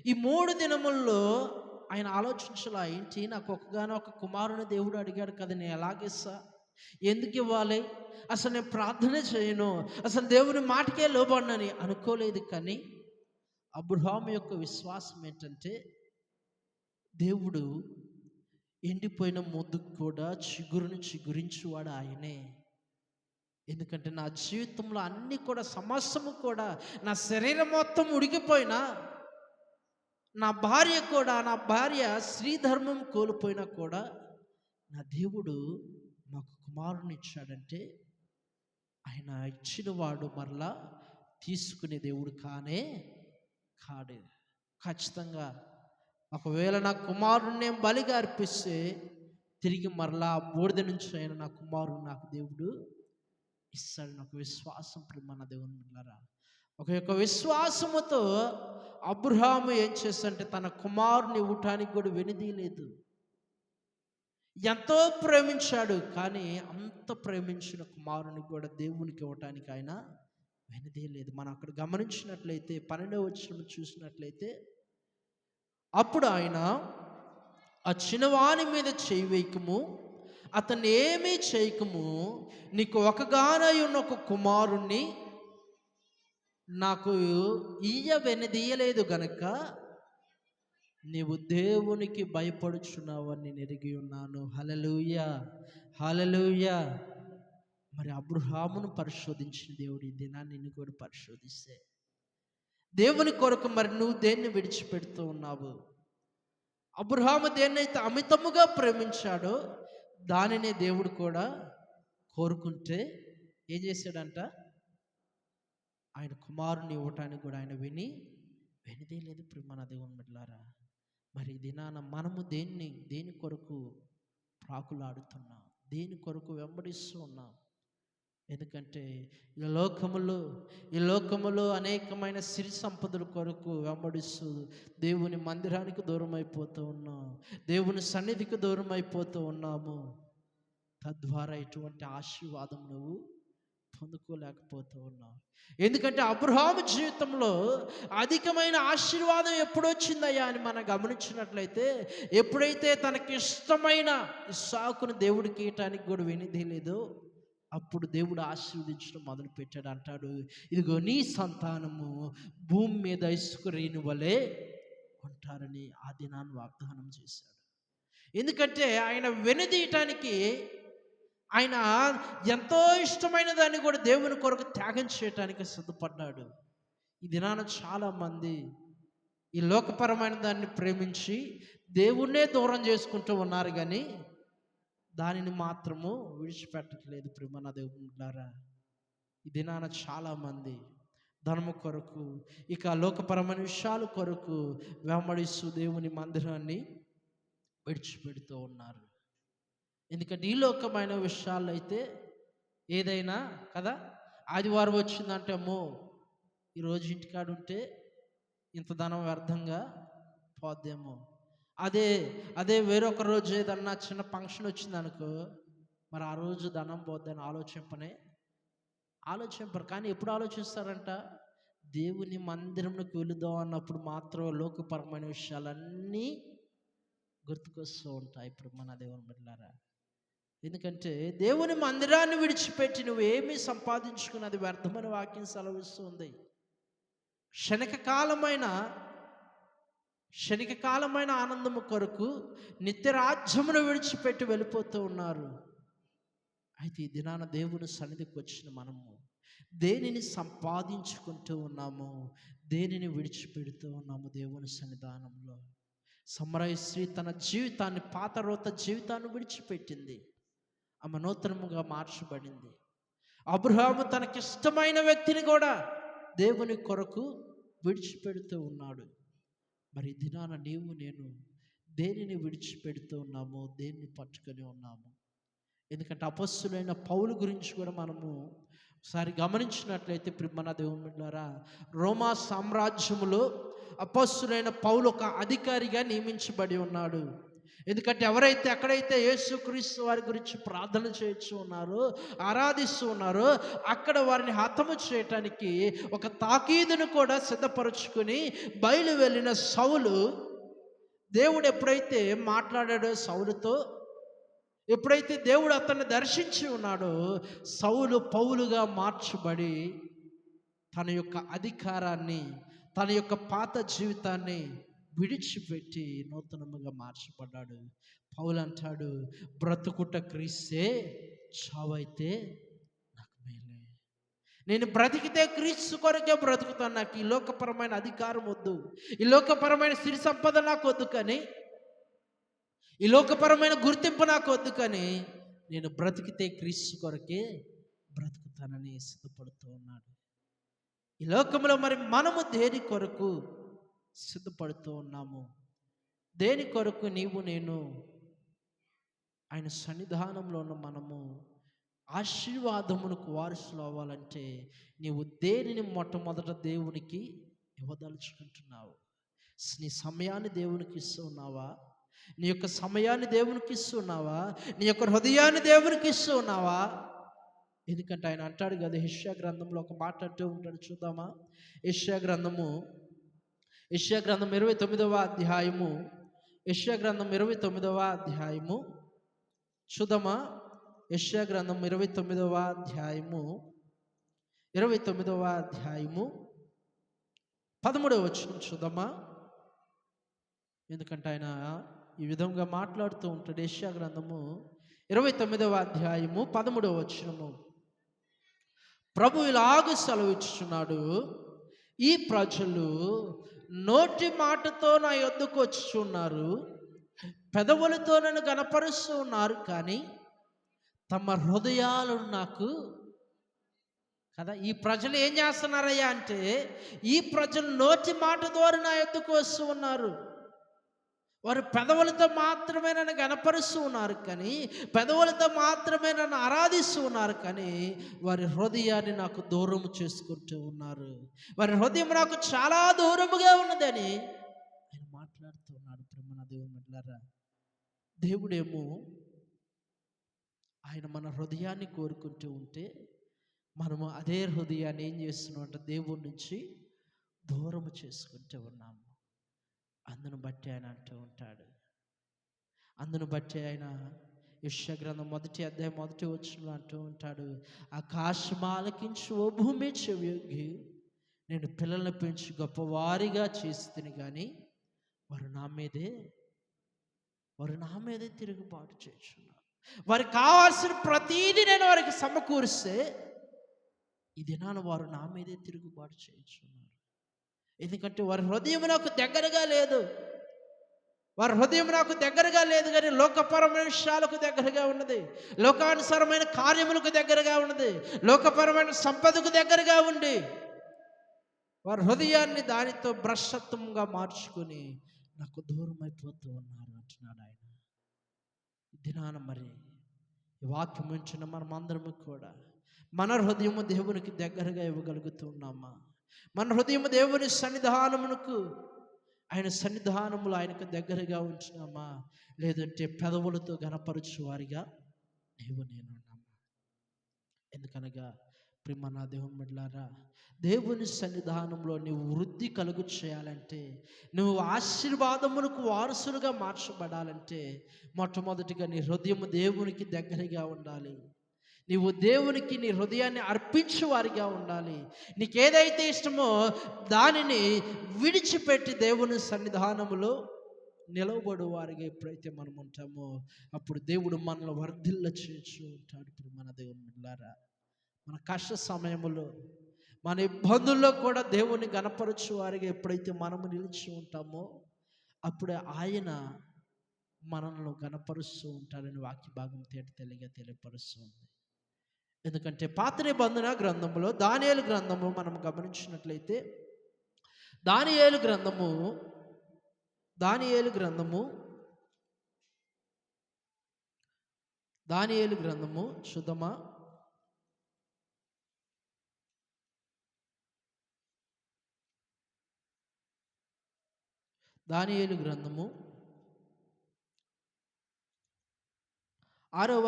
ఈ 3 దినముల్లో ఆయన ఆలోచించలా, ఏంటి నాకు ఒక కుమారుని దేవుడు అడిగాడు కదా, నేను ఎలాగిస్తా, ఎందుకు ఇవ్వాలి, అసలు నేను ప్రార్థన చేయను, అసలు దేవుని మాటకే లోబడినని అనుకోలేదు. కానీ అబ్రహాము యొక్క విశ్వాసం ఏంటంటే, దేవుడు ఎండిపోయిన మొద్దుకు కూడా చిగురుని చిగురించువాడు ఆయనే. ఎందుకంటే నా జీవితంలో అన్నీ కూడా, సమస్తము కూడా, నా శరీరం మొత్తం ఉడికిపోయినా, నా భార్య శ్రీధర్మం కోల్పోయినా కూడా నా దేవుడు నాకు కుమారుని ఇచ్చాడంటే ఆయన ఇచ్చిన వాడు మరలా తీసుకునే దేవుడు కాడు. ఖచ్చితంగా ఒకవేళ నా కుమారుణ్ణి బలిగా అర్పిస్తే తిరిగి మరలా బూడిద నుంచి అయిన నా కుమారుడు నాకు దేవుడు ఇస్తాడు. నాకు విశ్వాసం ప్రియమైన దేవుని బిడ్డలారా, ఒక యొక్క విశ్వాసముతో అబ్రహాము ఏం చేస్తాడంటే తన కుమారుని ఇవ్వటానికి కూడా వెనుదీయలేదు. ఎంతో ప్రేమించాడు, కానీ అంత ప్రేమించిన కుమారుని కూడా దేవునికి ఇవ్వటానికి ఆయన వెనుదీయలేదు. మనం అక్కడ గమనించినట్లయితే 12వ వచనం చూసినట్లయితే, అప్పుడు ఆయన ఆ చిన్నవాని మీద చేయి వేయకము, అతన్ని ఏమీ చేయకము, నీకు ఒకగానై ఉన్న ఒక కుమారుణ్ణి నాకు వెనుదీయలేదు గనక నీవు దేవునికి భయపడుచున్నావని నేను ఎరిగి ఉన్నాను. హల్లెలూయా, హల్లెలూయా. మరి అబ్రహామును పరిశోధించిన దేవుడు ఈ దినాన్ని నిన్ను కూడా పరిశోధిస్తే, దేవుని కొరకు మరి నువ్వు దేన్ని విడిచిపెడుతూ ఉన్నావు? అబ్రహాము దేన్నైతే అమితముగా ప్రేమించాడో దానినే దేవుడు కూడా కోరుకుంటే ఏం చేశాడంట? ఆయన కుమారుని ఇవ్వటానికి కూడా ఆయన వెనుదీయలేదు. ప్రియమైన దేవుని బిడ్డలారా, మరి ఈ దినాన మనము దేని కొరకు ప్రాకులాడుతున్నాం, దేని కొరకు వెంబడిస్తూ ఉన్నాం? ఎందుకంటే ఈ లోకములో అనేకమైన సిరి సంపదల కొరకు వెంబడిస్తూ దేవుని మందిరానికి దూరం అయిపోతూ ఉన్నాం, దేవుని సన్నిధికి దూరం అయిపోతూ ఉన్నాము. తద్వారా ఎటువంటి ఆశీర్వాదం నువ్వు పొందుకోలేకపోతూ ఉన్నావు. ఎందుకంటే అబ్రహాము జీవితంలో అధికమైన ఆశీర్వాదం ఎప్పుడొచ్చిందయ్యా అని మనం గమనించినట్లయితే, ఎప్పుడైతే తనకి ఇష్టమైన ఇస్సాకును దేవుడికి ఇవ్వటానికి కూడా వెనుదీయలేదో అప్పుడు దేవుడు ఆశీర్వదించడం మొదలుపెట్టాడు. అంటాడు, ఇదిగో నీ సంతానము భూమి మీద ఇసుక రేణు వలె ఉంటారని ఆ దినాన్ని వాగ్దానం చేశాడు. ఎందుకంటే ఆయన వెనుదీయటానికి, ఆయన ఎంతో ఇష్టమైన దాన్ని కూడా దేవుని కొరకు త్యాగం చేయటానికి సిద్ధపడ్డాడు. ఈ దినాన చాలామంది ఈ లోకపరమైన దాన్ని ప్రేమించి దేవుణ్ణే దూరం చేసుకుంటూ ఉన్నారు, కానీ దానిని మాత్రము విడిచిపెట్టట్లేదు. ప్రేమ నా దేవులారా, ఈ దినాన చాలామంది ధనము కొరకు, ఇక లోకపరమైన విషయాల కొరకు వెంబడిస్తూ దేవుని మందిరాన్ని విడిచిపెడుతూ ఉన్నారు. ఎందుకంటే ఈ లోకమైన విషయాల్లో అయితే ఏదైనా కదా, ఆదివారం వచ్చిందంటే అమ్మో ఈరోజు ఇంటికాడ ఉంటే ఇంత ధనం వ్యర్థంగా పోద్దేమో, అదే వేరొక రోజు ఏదన్నా చిన్న ఫంక్షన్ వచ్చిందనుకో, మరి ఆ రోజు ధనం పోద్దని ఆలోచింపరు. కానీ ఎప్పుడు ఆలోచిస్తారంట? దేవుని మందిరంలోకి వెళుదాం అన్నప్పుడు మాత్రం లోకపరమైన విషయాలన్నీ గుర్తుకొస్తూ ఉంటాయి. ఇప్పుడు మన దేవుని బిడ్డలారా, ఎందుకంటే దేవుని మందిరాన్ని విడిచిపెట్టి నువ్వేమీ సంపాదించుకున్నది వ్యర్థమైన వాక్యం సెలవిస్తుంది. క్షణికకాలమైన ఆనందము కొరకు నిత్య రాజ్యమును విడిచిపెట్టి వెళ్ళిపోతూ ఉన్నారు. అయితే ఈ దినాన దేవుని సన్నిధికి వచ్చిన మనము దేనిని సంపాదించుకుంటూ ఉన్నాము, దేనిని విడిచిపెడుతూ ఉన్నాము దేవుని సన్నిధానంలో? సమరయ స్త్రీ తన జీవితాన్ని, పాత రోత జీవితాన్ని విడిచిపెట్టింది, ఆమె నూతనముగా మార్చబడింది. అబ్రహాము తనకిష్టమైన వ్యక్తిని కూడా దేవుని కొరకు విడిచిపెడుతూ ఉన్నాడు. మరి దినాన నీవు నేను దేనిని విడిచిపెడుతూ ఉన్నాము, దేన్ని పట్టుకొని ఉన్నాము? ఎందుకంటే అపొస్తలుడైన పౌలు గురించి కూడా మనము ఒకసారి గమనించినట్లయితే ప్రియమైన దేవుని బిడ్డలారా, రోమా సామ్రాజ్యములో అపొస్తలుడైన పౌలు ఒక అధికారిగా నియమించబడి ఉన్నాడు. ఎందుకంటే ఎక్కడైతే యేసుక్రీస్తు వారి గురించి ప్రార్థన చేస్తూ ఉన్నారో, ఆరాధిస్తూ ఉన్నారో, అక్కడ వారిని హతము చేయటానికి ఒక తాకీదును కూడా సిద్ధపరుచుకుని బయలు వెళ్ళిన సౌలు, దేవుడు ఎప్పుడైతే మాట్లాడాడో సౌలుతో, ఎప్పుడైతే దేవుడు అతన్ని దర్శించి ఉన్నాడో, సౌలు పౌలుగా మార్చబడి తన యొక్క అధికారాన్ని, తన యొక్క పాత జీవితాన్ని విడిచిపెట్టి నూతనముగా మార్చబడ్డాడు. పౌలు అంటాడు, బ్రతుకుట క్రీస్తే, చావైతే నాకు మేలే. నేను బ్రతికితే క్రీస్తు కొరకే బ్రతుకుతాను. నాకు ఈ లోకపరమైన అధికారం వద్దు, ఈ లోకపరమైన సిరి సంపద నాకు వద్దు, కానీ ఈ లోకపరమైన గుర్తింపు నాకు వద్దు, కానీ నేను బ్రతికితే క్రీస్తు కొరకే బ్రతుకుతానని సిద్ధపడుతూ ఉన్నాడు. ఈ లోకంలో మరి మనము దేని కొరకు సిద్ధపడుతూ ఉన్నాము? దేని కొరకు నీవు నేను ఆయన సన్నిధానంలో ఉన్న మనము ఆశీర్వాదమునకు వారసులు అవ్వాలంటే నీవు దేనిని మొట్టమొదట దేవునికి ఇవ్వదలుచుకుంటున్నావు? నీ సమయాన్ని దేవునికి ఇస్తున్నావా? నీ యొక్క సమయాన్ని దేవునికి ఇస్తున్నావా? నీ యొక్క హృదయాన్ని దేవునికి ఇస్తున్నావా? ఎందుకంటే ఆయన అంటాడు కదా, యెషయా గ్రంథంలో ఒక మాట అంటూ ఉంటాడు, చూద్దామా? యెషయా గ్రంథం 29వ అధ్యాయము, యెషయా గ్రంథం 29వ అధ్యాయము చూద్దామా? యెషయా గ్రంథం 29వ అధ్యాయము 13వ వచనం చూద్దామా? ఎందుకంటే ఆయన ఈ విధంగా మాట్లాడుతూ ఉంటాడు. యెషయా గ్రంథము 29వ అధ్యాయము 13వ వచనము, ప్రభు ఇలాగ సెలవిచ్చుచున్నాడు, ఈ ప్రజలు నోటి మాటతో నా యొద్దకు వచ్చుచున్నారు, పెదవులతో నన్ను గణపరుస్తూ ఉన్నారు, కానీ తమ హృదయాలు నాకు కదా. ఈ ప్రజలు ఏం చేస్తున్నారయ్యా అంటే, ఈ ప్రజలు నోటి మాట ద్వారా నా యొద్దకు వస్తూ ఉన్నారు, వారు పెదవులతో మాత్రమే నన్ను గణపరుస్తూ ఉన్నారు, కానీ పెదవులతో మాత్రమే నన్ను ఆరాధిస్తూ ఉన్నారు, కానీ వారి హృదయాన్ని నాకు దూరం చేసుకుంటూ ఉన్నారు. వారి హృదయం నాకు చాలా దూరముగా ఉన్నదని ఆయన మాట్లాడుతూ ఉన్నాడు. ప్రేమ దేవుని బిడ్డలారా, దేవుడేమో ఆయన మన హృదయాన్ని కోరుకుంటూ ఉంటే మనము అదే హృదయాన్ని ఏం చేస్తున్నాం అంటే దేవుడి నుంచి దూరము చేసుకుంటూ ఉన్నాము. అందును బట్టి ఆయన అంటూ ఉంటాడు, అందును బట్టి ఆయన యెషయా గ్రంథం 1వ అధ్యాయం 1వ వచనంలో అంటూ ఉంటాడు, ఆకాశం ఆలకించు ఓ భూమి చెవియొగ్గి, నేను పిల్లల్ని పెంచి గొప్పవారిగా చేసి కానీ వారు నా మీదే తిరుగుబాటు చేస్తున్నారు. వారికి కావాల్సిన ప్రతీది నేను వారికి సమకూరిస్తే ఈ దినాన వారు నా మీదే తిరుగుబాటు చేస్తున్నారు. ఎందుకంటే వారి హృదయం నాకు దగ్గరగా లేదు. వారి హృదయం నాకు దగ్గరగా లేదు, కానీ లోకపరమైన విషయాలకు దగ్గరగా ఉన్నది, లోకానుసారమైన కార్యములకు దగ్గరగా ఉన్నది, లోకపరమైన సంపదకు దగ్గరగా ఉండి వారి హృదయాన్ని దానితో భ్రష్టత్వంగా మార్చుకుని నాకు దూరం అయిపోతూ ఉన్నారు అంటున్నాడు ఆయన. ఈ దినాన మరి ఈ వాక్యం ఉంచిన మనం అందరము కూడా మన హృదయము దేవునికి దగ్గరగా ఇవ్వగలుగుతున్నామా? మన హృదయము దేవుని సన్నిధానమునకు, ఆయన సన్నిధానములు ఆయనకు దగ్గరగా ఉంచినామా? లేదంటే పెదవులతో గనపరచు వారిగా నేను ఉన్నామా? ఎందుకనగా ప్రేమ నా దేవుని బిడ్డలారా, దేవుని సన్నిధానంలో నువ్వు వృద్ధి కలుగు చేయాలంటే, నువ్వు ఆశీర్వాదములకు వారసులుగా మార్చబడాలంటే, మొట్టమొదటిగా నీ హృదయం దేవునికి దగ్గరగా ఉండాలి. నీవు దేవునికి నీ హృదయాన్ని అర్పించే వారిగా ఉండాలి. నీకేదైతే ఇష్టమో దానిని విడిచిపెట్టి దేవుని సన్నిధానములో నిలవబడు వారిగా ఎప్పుడైతే మనం ఉంటామో అప్పుడు దేవుడు మనల్ని వర్ధిల్ల చేస్తూ ఉంటాడు. ఇప్పుడు మన దేవుని బిడ్డలారా, మన కష్ట సమయంలో, మన ఇబ్బందుల్లో కూడా దేవుని గణపరచు వారిగా ఎప్పుడైతే మనము నిలిచి ఉంటామో అప్పుడే ఆయన మనల్ని గణపరుస్తూ ఉంటాడని వాక్య భాగం తెలియగా తెలియపరుస్తుంది. ఎందుకంటే పాత నిబంధన గ్రంథములో దానియేలు గ్రంథము మనం గమనించినట్లయితే, దానియేలు గ్రంథము చూద్దామా? దానియేలు గ్రంథము 6వ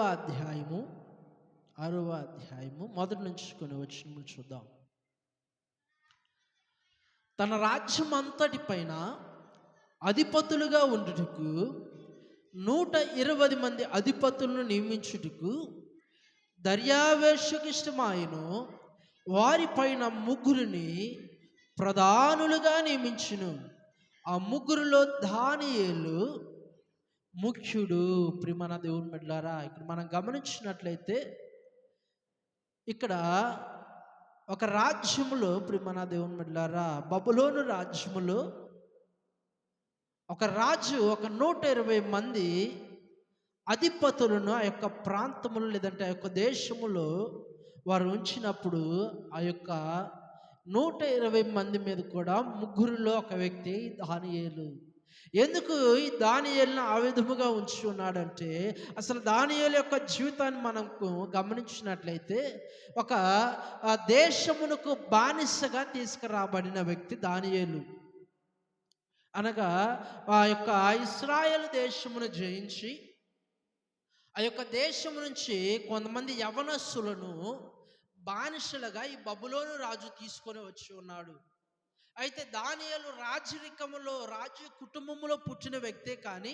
అధ్యాయము మొదటి నుంచి కొన్ని వచనములు చూద్దాం. తన రాజ్యం అంతటి పైన అధిపతులుగా ఉండుటకు 120 మంది అధిపతులను నియమించుటకు దర్యావేషుకు ఇష్టమాయను. వారి పైన 3 ప్రధానులుగా నియమించును. ఆ 3లో దానియేలు ముఖ్యుడు. ప్రియమైన దేవుని బిడ్డలారా, ఇక్కడ మనం గమనించినట్లయితే ఇక్కడ ఒక రాజ్యములో, ప్రియమైన దేవుని బిడ్డలారా, బబులోను రాజ్యములో ఒక రాజు 120 మంది అధిపతులను ఆ యొక్క ప్రాంతములు లేదంటే ఆ యొక్క దేశములో వారు ఉంచినప్పుడు ఆ యొక్క 120 మంది మీద కూడా 3లో ఒక వ్యక్తి దానియేలు. ఎందుకు ఈ దానియేలును ఆ విధముగా ఉంచి ఉన్నాడంటే, అసలు దానియేలు యొక్క జీవితాన్ని మనకు గమనించినట్లయితే ఒక దేశమునకు బానిసగా తీసుకురాబడిన వ్యక్తి దానియేలు. అనగా ఆ యొక్క ఇశ్రాయేలు దేశమును జయించి ఆ యొక్క దేశం నుంచి కొంతమంది యవనస్తులను బానిసలుగా ఈ బబులోను రాజు తీసుకొని వచ్చి ఉన్నాడు. అయితే దానియేలు రాజరికములో రాజు కుటుంబంలో పుట్టిన వ్యక్తే, కానీ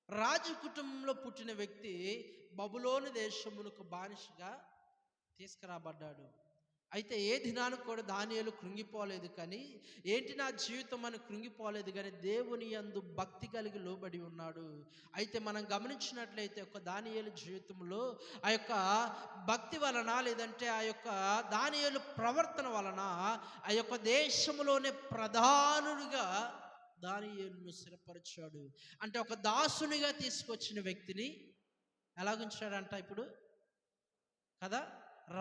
రాజు కుటుంబంలో పుట్టిన వ్యక్తి బబులోను దేశమునకు బానిసగా తీసుకురాబడ్డాడు. అయితే ఏ దినానికి కూడా దానియేలు కృంగిపోలేదు, కానీ ఏంటి నా జీవితం అని కృంగిపోలేదు, కానీ దేవుని యందు భక్తి కలిగి లోబడి ఉన్నాడు. అయితే మనం గమనించినట్లయితే ఒక దానియేలు జీవితంలో ఆ యొక్క భక్తి వలన లేదంటే ఆ యొక్క దానియేలు ప్రవర్తన వలన ఆ యొక్క దేశంలోనే ప్రధానుడిగా దానియేలును స్థిరపరిచాడు. అంటే ఒక దాసునిగా తీసుకొచ్చిన వ్యక్తిని ఎలాగుంచాడంట ఇప్పుడు కదా,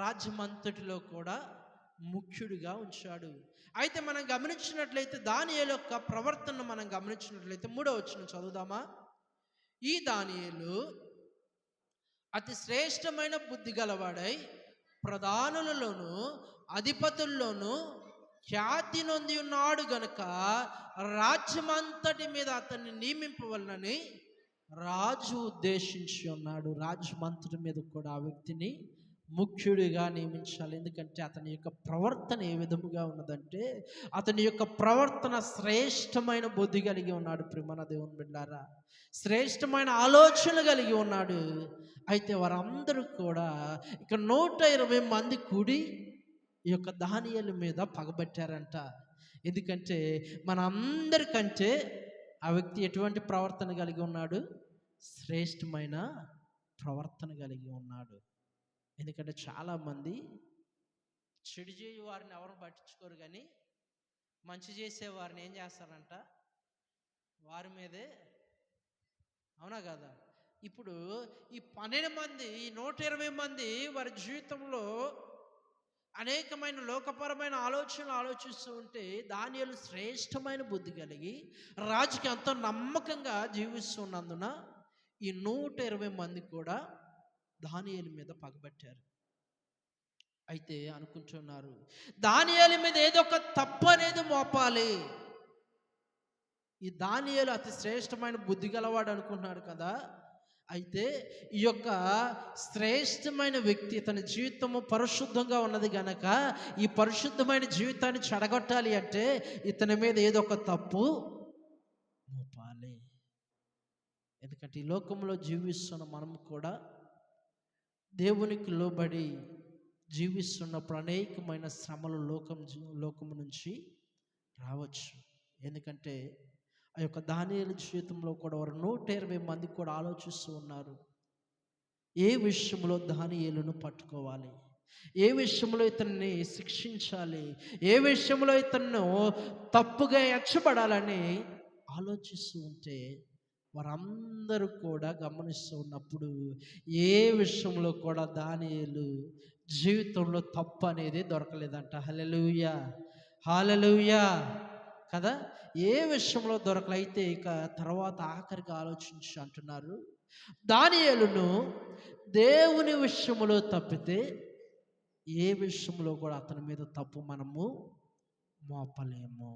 రాజ్యమంతటిలో కూడా ముఖ్యుడిగా ఉంచాడు. అయితే మనం గమనించినట్లయితే దానియేలు యొక్క ప్రవర్తన మనం గమనించినట్లయితే 3వ వచనం చదువుదామా? ఈ దానియేలు అతి శ్రేష్టమైన బుద్ధి గలవాడై ప్రధానులలోను అధిపతుల్లోనూ ఖ్యాతి నొంది ఉన్నాడు గనుక రాజ్యమంతటి మీద అతన్ని నియమింపవలనని రాజు ఉద్దేశించి ఉన్నాడు. రాజ్యమంతటి మీద కూడా ఆ వ్యక్తిని ముఖ్యుడిగా నియమించాలి. ఎందుకంటే అతని యొక్క ప్రవర్తన ఏ విధముగా ఉన్నదంటే, అతని యొక్క ప్రవర్తన శ్రేష్టమైన బుద్ధి కలిగి ఉన్నాడు. ప్రియమైన దేవుని బిడ్డలారా, శ్రేష్టమైన ఆలోచన కలిగి ఉన్నాడు. అయితే వారందరూ కూడా ఇక 120 మంది కూడి ఈ యొక్క దానియేలు మీద పగబట్టారంట. ఎందుకంటే మన అందరికంటే ఆ వ్యక్తి ఎటువంటి ప్రవర్తన కలిగి ఉన్నాడు? శ్రేష్టమైన ప్రవర్తన కలిగి ఉన్నాడు. ఎందుకంటే చాలామంది చెడు చేయి వారిని ఎవరు పట్టించుకోరు, కానీ మంచి చేసేవారిని ఏం చేస్తారంట? వారి మీదే, అవునా కదా? ఇప్పుడు ఈ 12 మంది, ఈ 120 మంది వారి జీవితంలో అనేకమైన లోకపరమైన ఆలోచనలు ఆలోచిస్తూ ఉంటే, దానియేలు శ్రేష్టమైన బుద్ధి కలిగి రాజుకి ఎంతో నమ్మకంగా జీవిస్తున్నందున ఈ 120 మంది కూడా దానియేలు మీద పగబట్టారు. అయితే అనుకుంటున్నారు, దానియేలు మీద ఏదో ఒక తప్పు అనేది మోపాలి. ఈ దానియేలు అతి శ్రేష్టమైన బుద్ధి గలవాడు అనుకుంటున్నాడు కదా. అయితే ఈ యొక్క శ్రేష్టమైన వ్యక్తి, తన జీవితము పరిశుద్ధంగా ఉన్నది గనక ఈ పరిశుద్ధమైన జీవితాన్ని చెడగొట్టాలి అంటే ఇతని మీద ఏదో ఒక తప్పు మోపాలి. ఎందుకంటే ఈ లోకంలో జీవిస్తున్న మనం కూడా దేవునికి లోబడి జీవిస్తున్నప్పుడు అనేకమైన శ్రమలు లోకము నుంచి రావచ్చు. ఎందుకంటే ఆ యొక్క దానియేలు జీవితంలో కూడా వారు 120 మంది కూడా ఆలోచిస్తూ ఉన్నారు, ఏ విషయంలో దానియేలును పట్టుకోవాలి, ఏ విషయంలో ఇతన్ని శిక్షించాలి, ఏ విషయంలో ఇతను తప్పుగా ఎంచబడాలని ఆలోచిస్తూ ఉంటే వారందరూ కూడా గమనిస్తూ ఉన్నప్పుడు ఏ విషయంలో కూడా దానియేలు జీవితంలో తప్పు అనేది దొరకలేదంట. హల్లెలూయా, హల్లెలూయా కదా. ఏ విషయంలో దొరకలైతే ఇక తర్వాత ఆఖరికి ఆలోచించి అంటున్నారు, దానియేలును దేవుని విషయంలో తప్పితే ఏ విషయంలో కూడా అతని మీద తప్పు మనము మోపలేము.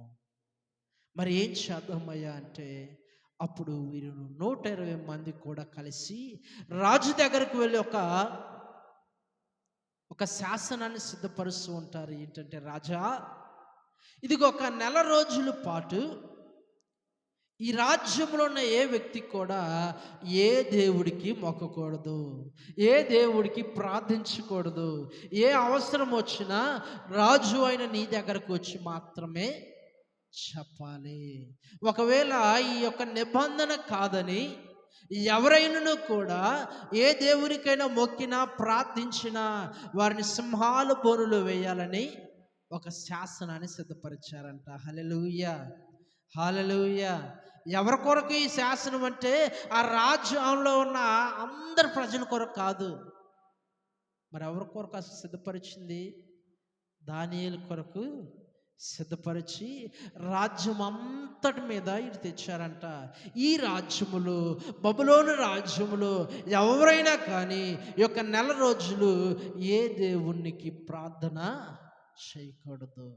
మరి ఏం చేద్దామయ్యా అంటే, అప్పుడు వీరు 120 మంది కూడా కలిసి రాజు దగ్గరకు వెళ్ళి ఒక శాసనాన్ని సిద్ధపరుస్తూ ఉంటారు. ఏంటంటే, రాజా, ఇదిగో 1 నెల రోజుల పాటు ఈ రాజ్యంలో ఉన్న ఏ వ్యక్తి కూడా ఏ దేవుడికి మొక్కకూడదు, ఏ దేవుడికి ప్రార్థించకూడదు. ఏ అవసరం వచ్చినా రాజు అయిన నీ దగ్గరకు వచ్చి మాత్రమే చెప్పాలి. ఒకవేళ ఈ యొక్క నిబంధన కాదని ఎవరైనా కూడా ఏ దేవునికైనా మొక్కినా ప్రార్థించినా వారిని సింహాల బోనులో వేయాలని ఒక శాసనాన్ని సిద్ధపరిచారంట. హల్లెలూయా, హల్లెలూయా. ఎవరి కొరకు ఈ శాసనం అంటే ఆ రాజ్యంలో ఉన్న అందరి ప్రజల కొరకు కాదు. మరి ఎవరి కొరకు అసలు సిద్ధపరిచింది? దానియేలు కొరకు సిద్ధపరిచి రాజ్యం అంతటి మీద ఇది తెచ్చారంట. ఈ రాజ్యములో, బబులోను రాజ్యములో ఎవరైనా కానీ ఈ యొక్క 1 నెల రోజులు ఏ దేవునికి ప్రార్థన చేయకూడదు,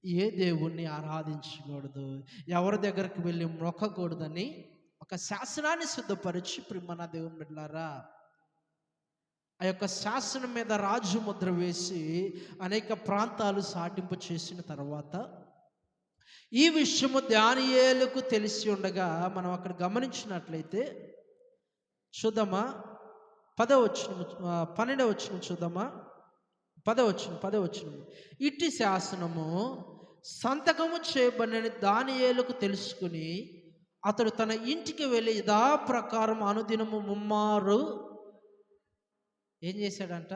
ఏ దేవుణ్ణి ఆరాధించకూడదు, ఎవరి దగ్గరికి వెళ్ళి మొక్కకూడదని ఒక శాసనాన్ని సిద్ధపరిచి, ప్రియమైన దేవుని బిడ్డలారా, ఆ యొక్క శాసనం మీద రాజు ముద్ర వేసి అనేక ప్రాంతాలు సాటింపు చేసిన తర్వాత ఈ విషయము దానియేలుకు తెలిసి ఉండగా మనం అక్కడ గమనించినట్లయితే చూద్దామా, 10వ వచనం 12వ వచనం చూద్దామా, 10వ వచనం. ఇట్టి శాసనము సంతకము చేయబడిన దానియేలుకు తెలుసుకుని అతడు తన ఇంటికి వెళ్ళి యథా ప్రకారం అనుదినము ముమ్మారు ఏం చేశాడంట?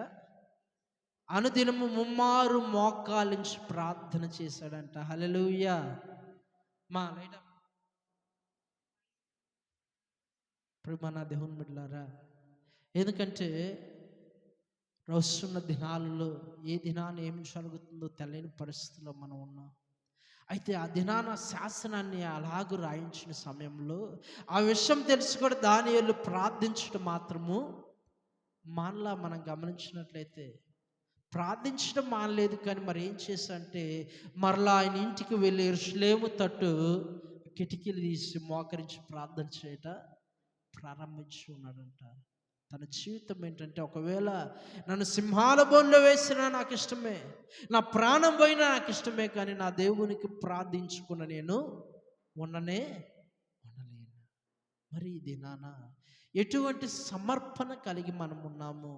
అనుదినము ముమ్మారు మోకాలించి ప్రార్థన చేశాడంట. హల్లెలూయా. ప్రియమైన దేవుని బిడ్డలారా, ఎందుకంటే వస్తున్న దినాలలో ఏ దినాన్ని ఏం జరుగుతుందో తెలియని పరిస్థితుల్లో మనం ఉన్నాం. అయితే ఆ దినాన శాసనాన్ని అలాగూ రాయించిన సమయంలో ఆ విషయం తెలిసి కూడా దానియేలు ప్రార్థించడం మాత్రము మానలా. మనం గమనించినట్లయితే ప్రార్థించడం మానలేదు, కానీ మరి ఏం చేశాడంటే మరలా ఆయన ఇంటికి వెళ్ళి యెరూషలేము తట్టు కిటికీలు తీసి మోకరించి ప్రార్థన చేయట ప్రారంభించి ఉన్నాడంట. తన జీవితం ఏంటంటే, ఒకవేళ నన్ను సింహాల బోన్లో వేసినా నాకు ఇష్టమే, నా ప్రాణం పోయినా నాకు ఇష్టమే, కానీ నా దేవునికి ప్రార్థించుకున్న నేను ఉండలేను. మరి ఈ దినాన ఎటువంటి సమర్పణ కలిగి మనం ఉన్నాము?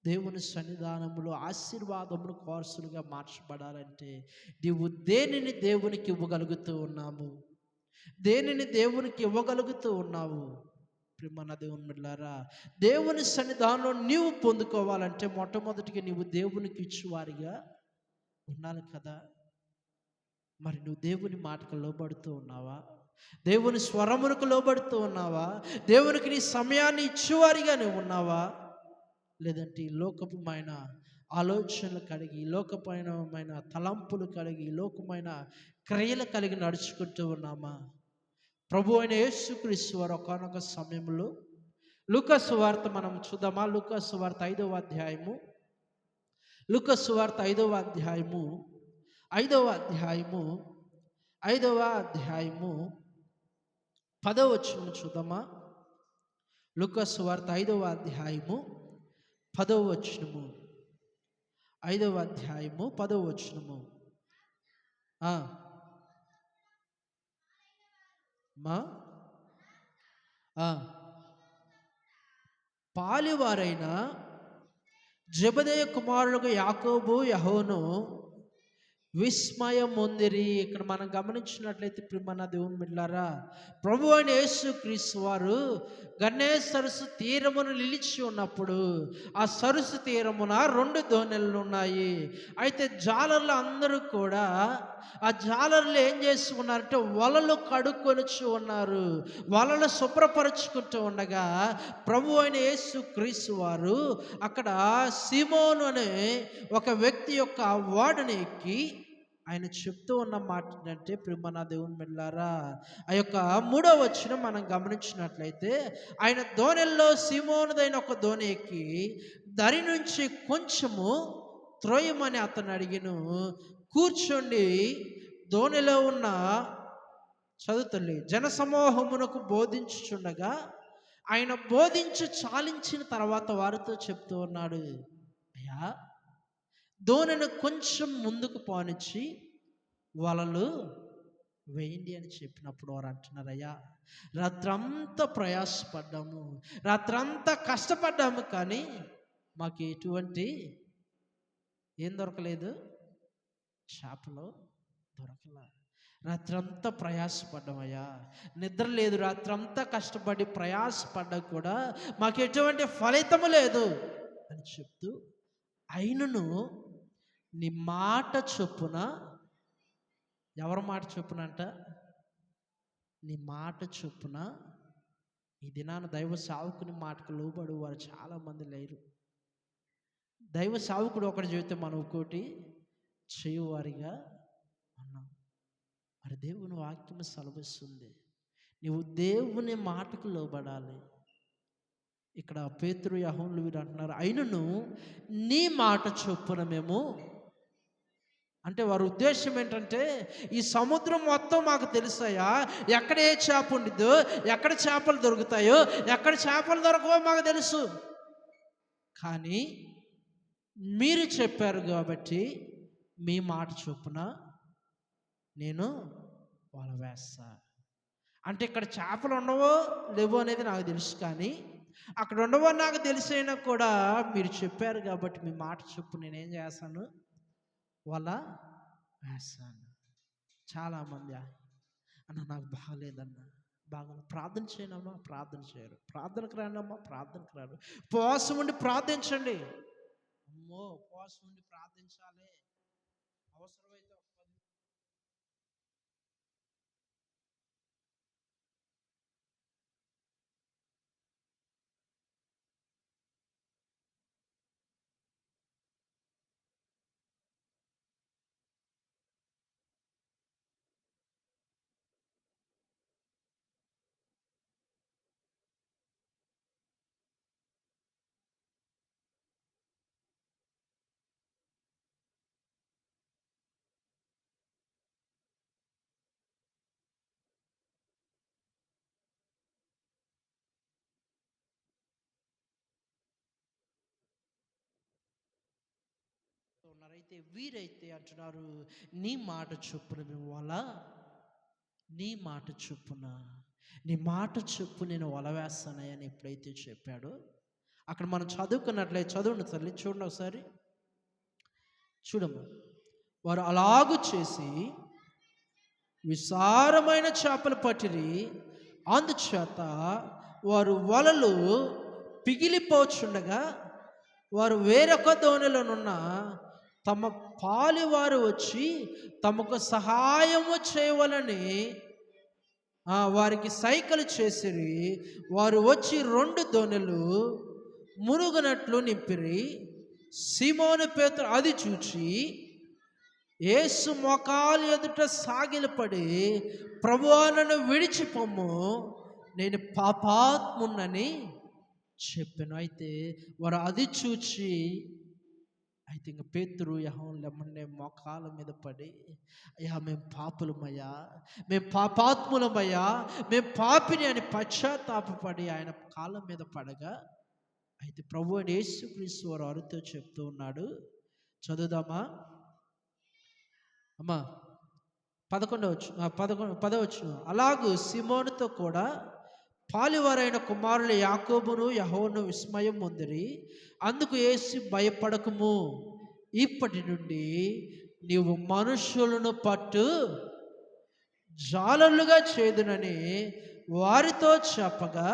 దేవుని సన్నిధానములో ఆశీర్వాదములు కోర్సులుగా మార్చబడాలంటే నీవు దేనిని దేవునికి ఇవ్వగలుగుతూ ఉన్నాము? దేనిని దేవునికి ఇవ్వగలుగుతూ ఉన్నావు? ప్రియమైన దేవుని బిడ్డలారా, దేవుని సన్నిధానంలో నీవు పొందుకోవాలంటే మొట్టమొదటిగా నీవు దేవునికి ఇచ్చేవారిగా ఉండాలి కదా. మరి నువ్వు దేవుని మాటకు లోబడుతూ ఉన్నావా? దేవుని స్వరమునకు లోబడుతూ ఉన్నావా? దేవునికి నీ సమయాన్ని ఇచ్చేవారిగా నువ్వు ఉన్నావా? లేదంటే ఈ లోకమైన ఆలోచనలు కలిగి, లోకమైన తలంపులు కలిగి, లోకమైన క్రియలు కలిగి నడుచుకుంటూ ఉన్నామా? ప్రభు అయిన యేసుక్రీస్తు వారు ఒకానొక సమయంలో లూకా సువార్త మనం చూద్దామా? లూకా సువార్త 5వ అధ్యాయము, లూకా సువార్త 5వ అధ్యాయము 10వ వచనం చూద్దామా? లూకా సువార్త 5వ అధ్యాయము 10వ వచనము, 5వ అధ్యాయము 10వ వచనము. పాలివారైన జెబెదయి కుమారులకు యాకోబు యెహోను విస్మయం పొందిరి. ఇక్కడ మనం గమనించినట్లయితే ప్రియమైన దేవుని బిడ్డలారా, ప్రభు అయిన యేసుక్రీస్తు వారు గన్నే సరస్సు తీరమును నిలిచి ఉన్నప్పుడు ఆ సరస్సు తీరమున 2 దోణెలు ఉన్నాయి. అయితే జాలర్లు అందరూ కూడా ఆ జాలర్లు ఏం చేస్తున్నారంటే వలలు కడుక్కొనిచ్చు ఉన్నారు. వలలు శుభ్రపరుచుకుంటూ ఉండగా ప్రభు అయిన యేసుక్రీస్తు వారు అక్కడ సీమోను అనే ఒక వ్యక్తి యొక్క ఓడని ఎక్కి ఆయన చెప్తూ ఉన్న మాట ఏంటంటే ప్రియమైన దేవుని బిడ్డలారా, ఆ యొక్క 3వ వచనం మనం గమనించినట్లయితే ఆయన దోణెల్లో సీమోనుదైన ఒక దోణి ఎక్కి దరి నుంచి కొంచెము త్రోయమని అతను అడిగిను. కూర్చోండి, దోణిలో ఉన్న చదువుతల్లి జనసమూహమునకు బోధించుచుండగా ఆయన బోధించి చాలించిన తర్వాత వారితో చెప్తూ ఉన్నాడు, అయ్యా దోణిని కొంచెం ముందుకు పోనిచ్చి వలలు వేయండి అని చెప్పినప్పుడు వారు అంటున్నారు, అయ్యా రాత్రంతా ప్రయాసపడ్డాము, రాత్రంతా కష్టపడ్డాము, కానీ మాకు ఎటువంటి ఏం దొరకలేదు, చేపలు దొరకలా. రాత్రంతా ప్రయాసపడ్డామయ్యా, నిద్ర లేదు, రాత్రంతా కష్టపడి ప్రయాసపడ్డా కూడా మాకు ఎటువంటి ఫలితము లేదు అని చెప్తూ, అయినను నీ మాట చొప్పున, ఎవరి మాట చొప్పున అంట, నీ మాట చొప్పున. ఈ దినాన దైవ సావుకుని మాటకు లోబడు వారు చాలామంది లేరు. దైవ సావుకుడు ఒకటి చెబితే మనం ఒకటి చేయువారిగా ఉన్నాం. మరి దేవుని వాక్యం సెలవిస్తుంది, నీవు దేవుని మాటకు లోబడాలి. ఇక్కడ పేతురు యోహానులు వీరు అంటున్నారు, అయినను నీ మాట చొప్పున మేము, అంటే వారి ఉద్దేశం ఏంటంటే ఈ సముద్రం మొత్తం మాకు తెలుసాయా, ఎక్కడ ఏ చేప ఉండిద్దో, ఎక్కడ చేపలు దొరుకుతాయో, ఎక్కడ చేపలు దొరకవో మాకు తెలుసు, కానీ మీరు చెప్పారు కాబట్టి మీ మాట చొప్పున నేను వల వేస్తా. అంటే ఇక్కడ చేపలు ఉండవో లేవో అనేది నాకు తెలుసు, కానీ అక్కడ ఉండవో నాకు తెలిసైనా కూడా మీరు చెప్పారు కాబట్టి మీ మాట చెప్పు నేనేం చేస్తాను, వల వేస్తాను. చాలామంది అన్న నాకు బాగలేదన్న, ప్రార్థన చేయనమ్మా, ప్రార్థన చేయరు, ప్రార్థనకు రానమ్మా, ప్రార్థనకు రారు. ఉపవాసం ఉండి ప్రార్థించండి, అమ్మో ఉపవాసం ఉండి ప్రార్థించాలి, అవసరమైతే ఉన్నారైతే వీరైతే అంటున్నారు, నీ మాట చొప్పున మేము వల, నీ మాట చొప్పున, నీ మాట చొప్పు నేను వల వేస్తానని ఎప్పుడైతే చెప్పాడో అక్కడ మనం చదువుకున్నట్లయితే, చదవండి తల్లి, చూడండి ఒకసారి చూడమ్మా. వారు అలాగూ చేసి విశారమైన చేపలు పట్టిరి, అందుచేత వారు వలలు పిగిలిపోచుండగా వారు వేరొక దోణిలోనున్న తమ పాలివారు వచ్చి తమకు సహాయము చేయవలని వారికి సైకిల్ చేసిరి. వారు వచ్చి 2 దోణెలు మునుగునట్లు నింపిరి. సీమోను పేతురు అది చూచి యేసు మోకాలు ఎదుట సాగిలపడి, ప్రభువా నన్ను విడిచిపొమ్ము, నేను పాపాత్మున్నని చెప్పాను. అయితే వారు అది చూచి అయితే ఇంక పేతురు యెహోవాలెమ్మనే మోకాల మీద పడి, అయ్యా మేము పాపులమయ్యా, మేము పాపాత్ములమయ్యా, మేము పాపిని అని పశ్చాత్తాపపడి ఆయన కాళ్ళ మీద పడగా, అయితే ప్రభు అయిన యేసుక్రీస్తు వారు వారితో చెప్తూ ఉన్నాడు. చదువుదామా అమ్మా? 10వ అలాగూ సీమోనుతో కూడా పాలివారైన కుమారులు యాకోబును యెహోవాను విస్మయం పొందిరి. అందుకు యేసు భయపడకుము, ఇప్పటి నుండి నీవు మనుషులను పట్టు జాలరులుగా చేదునని వారితో చెప్పగా,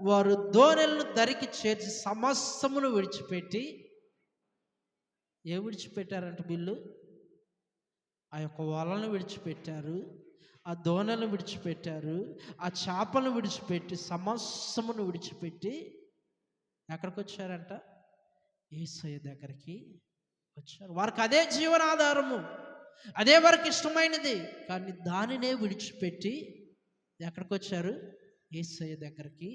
వారు దోణెలను దరికి చేర్చి సమస్తమును విడిచిపెట్టి విడిచిపెట్టారంట వీళ్ళు? ఆ యొక్క వలను విడిచిపెట్టారు, ఆ దోణలను విడిచిపెట్టారు, ఆ చేపలను విడిచిపెట్టి సమస్తమును విడిచిపెట్టి ఎక్కడికి వచ్చారంట? యేసయ్య దగ్గరికి వచ్చారు. వారికి అదే జీవనాధారము, అదే వారికి ఇష్టమైనది. కానీ దానినే విడిచిపెట్టి ఎక్కడికి వచ్చారు? యేసయ్య దగ్గరికి.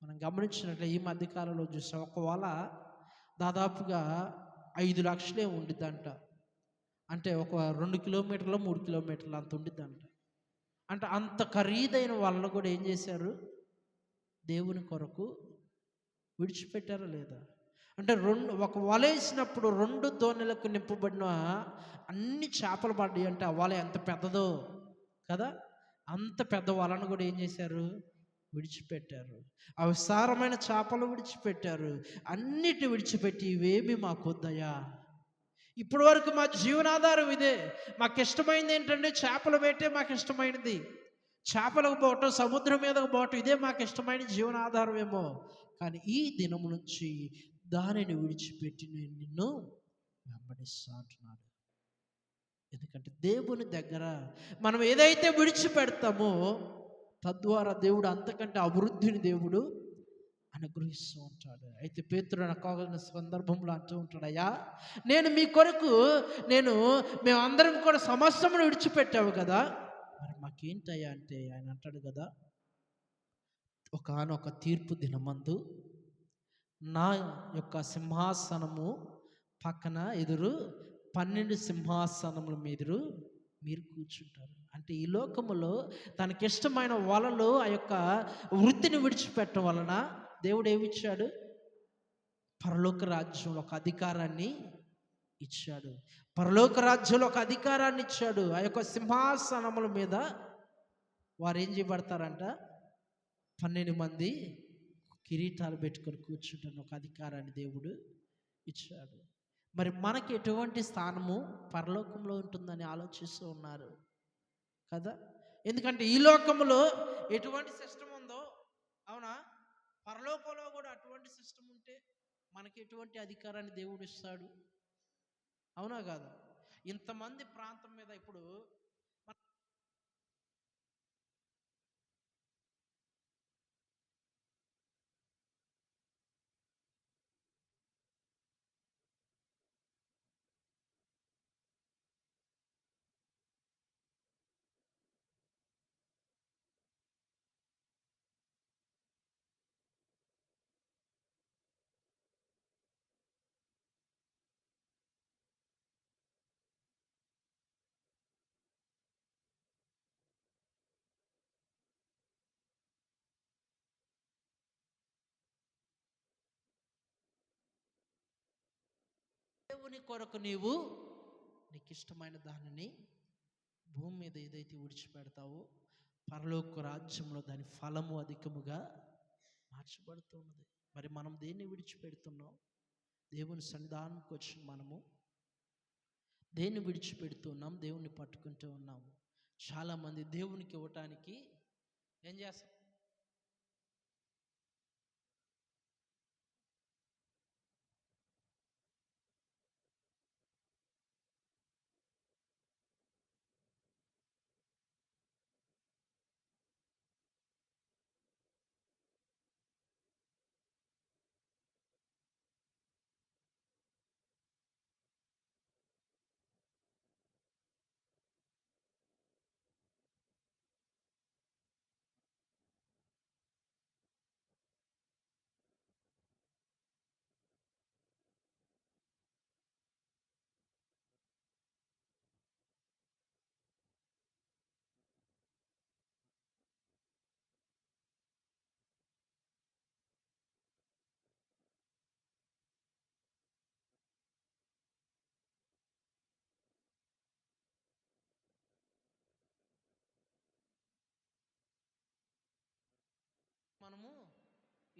మనం గమనించినట్లే ఈ మధ్యకాలంలో చూసాం, ఒక వల దాదాపుగా 5 లక్షలే ఉండిద్దంట. అంటే ఒక 2 కిలోమీటర్లు 3 కిలోమీటర్లు అంత ఉండిద్దంట. అంటే అంత ఖరీదైన వాళ్ళను కూడా ఏం చేశారు? దేవుని కొరకు విడిచిపెట్టారా లేదా? అంటే ఒక వల వేసినప్పుడు 2 దోణెలకు నింపబడిన అన్ని చేపలు పడ్డాయి. అంటే ఆ వల ఎంత పెద్దదో కదా, అంత పెద్ద వలను కూడా ఏం చేశారు? విడిచిపెట్టారు. ఆ విస్తారమైన చేపలు విడిచిపెట్టారు. అన్నిటి విడిచిపెట్టి ఇవేమి మాకు వద్దయ్యా, ఇప్పటి వరకు మా జీవనాధారం ఇదే, మాకు ఇష్టమైనది ఏంటంటే చేపలు వేటే మాకు ఇష్టమైనది, చేపలకు పోవటం, సముద్రం మీదకు పోవటం, ఇదే మాకు ఇష్టమైన జీవనాధారం ఏమో, కానీ ఈ దినం నుంచి దానిని విడిచిపెట్టి నేను నిన్ను వెంబడిస్తా అంటున్నాడు. ఎందుకంటే దేవుని దగ్గర మనం ఏదైతే విడిచిపెడతామో తద్వారా దేవుడు అంతకంటే అభివృద్ధిని దేవుడు అనుగ్రహిస్తూ ఉంటాడు. అయితే పేతురు అనుకోగలిగిన సందర్భంలో అంటూ ఉంటాడు, అయ్యా నేను మీ కొరకు మేమందరం కూడా సమస్తమును విడిచిపెట్టావు కదా, మరి మాకేంటయ్యా అంటే ఆయన అంటాడు కదా, ఒకానొక తీర్పు దినమందు నా యొక్క సింహాసనము పక్కన ఎదురు 12 సింహాసనముల మీదురు మీరు కూర్చుంటారు. అంటే ఈ లోకములో తనకిష్టమైన వలలో ఆ యొక్క వృత్తిని విడిచిపెట్టడం వలన దేవుడు ఏమిచ్చాడు? పరలోక రాజ్యంలో ఒక అధికారాన్ని ఇచ్చాడు. పరలోక రాజ్యంలో ఒక అధికారాన్ని ఇచ్చాడు. ఆ యొక్క సింహాసనముల మీద వారు ఏం చేయబడతారంట? 12 మంది కిరీటాలు పెట్టుకొని కూర్చుంటున్న ఒక అధికారాన్ని దేవుడు ఇచ్చాడు. మరి మనకి ఎటువంటి స్థానము పరలోకంలో ఉంటుందని ఆలోచిస్తూ ఉన్నారు కదా. ఎందుకంటే ఈ లోకంలో ఎటువంటి సిస్టమ్ ఉందో, అవునా, పరలోకంలో కూడా అటువంటి సిస్టమ్ ఉంటే మనకి ఎటువంటి అధికారాన్ని దేవుడు ఇస్తాడు? అవునా కాదా? ఇంతమంది ప్రాంతం మీద ఇప్పుడు దేవుని కొరకు నీకు ఇష్టమైన దానిని భూమి మీద ఏదైతే విడిచిపెడతావో పరలోక రాజ్యంలో దాని ఫలము అధికముగా మార్చబడుతున్నది. మరి మనం దేన్ని విడిచిపెడుతున్నాం? దేవుని సన్నిధానంకి వచ్చి మనము దేన్ని విడిచిపెడుతున్నాం? దేవుణ్ణి పట్టుకుంటూ ఉన్నాము. చాలామంది దేవునికి ఇవ్వటానికి ఏం చేస్తారు?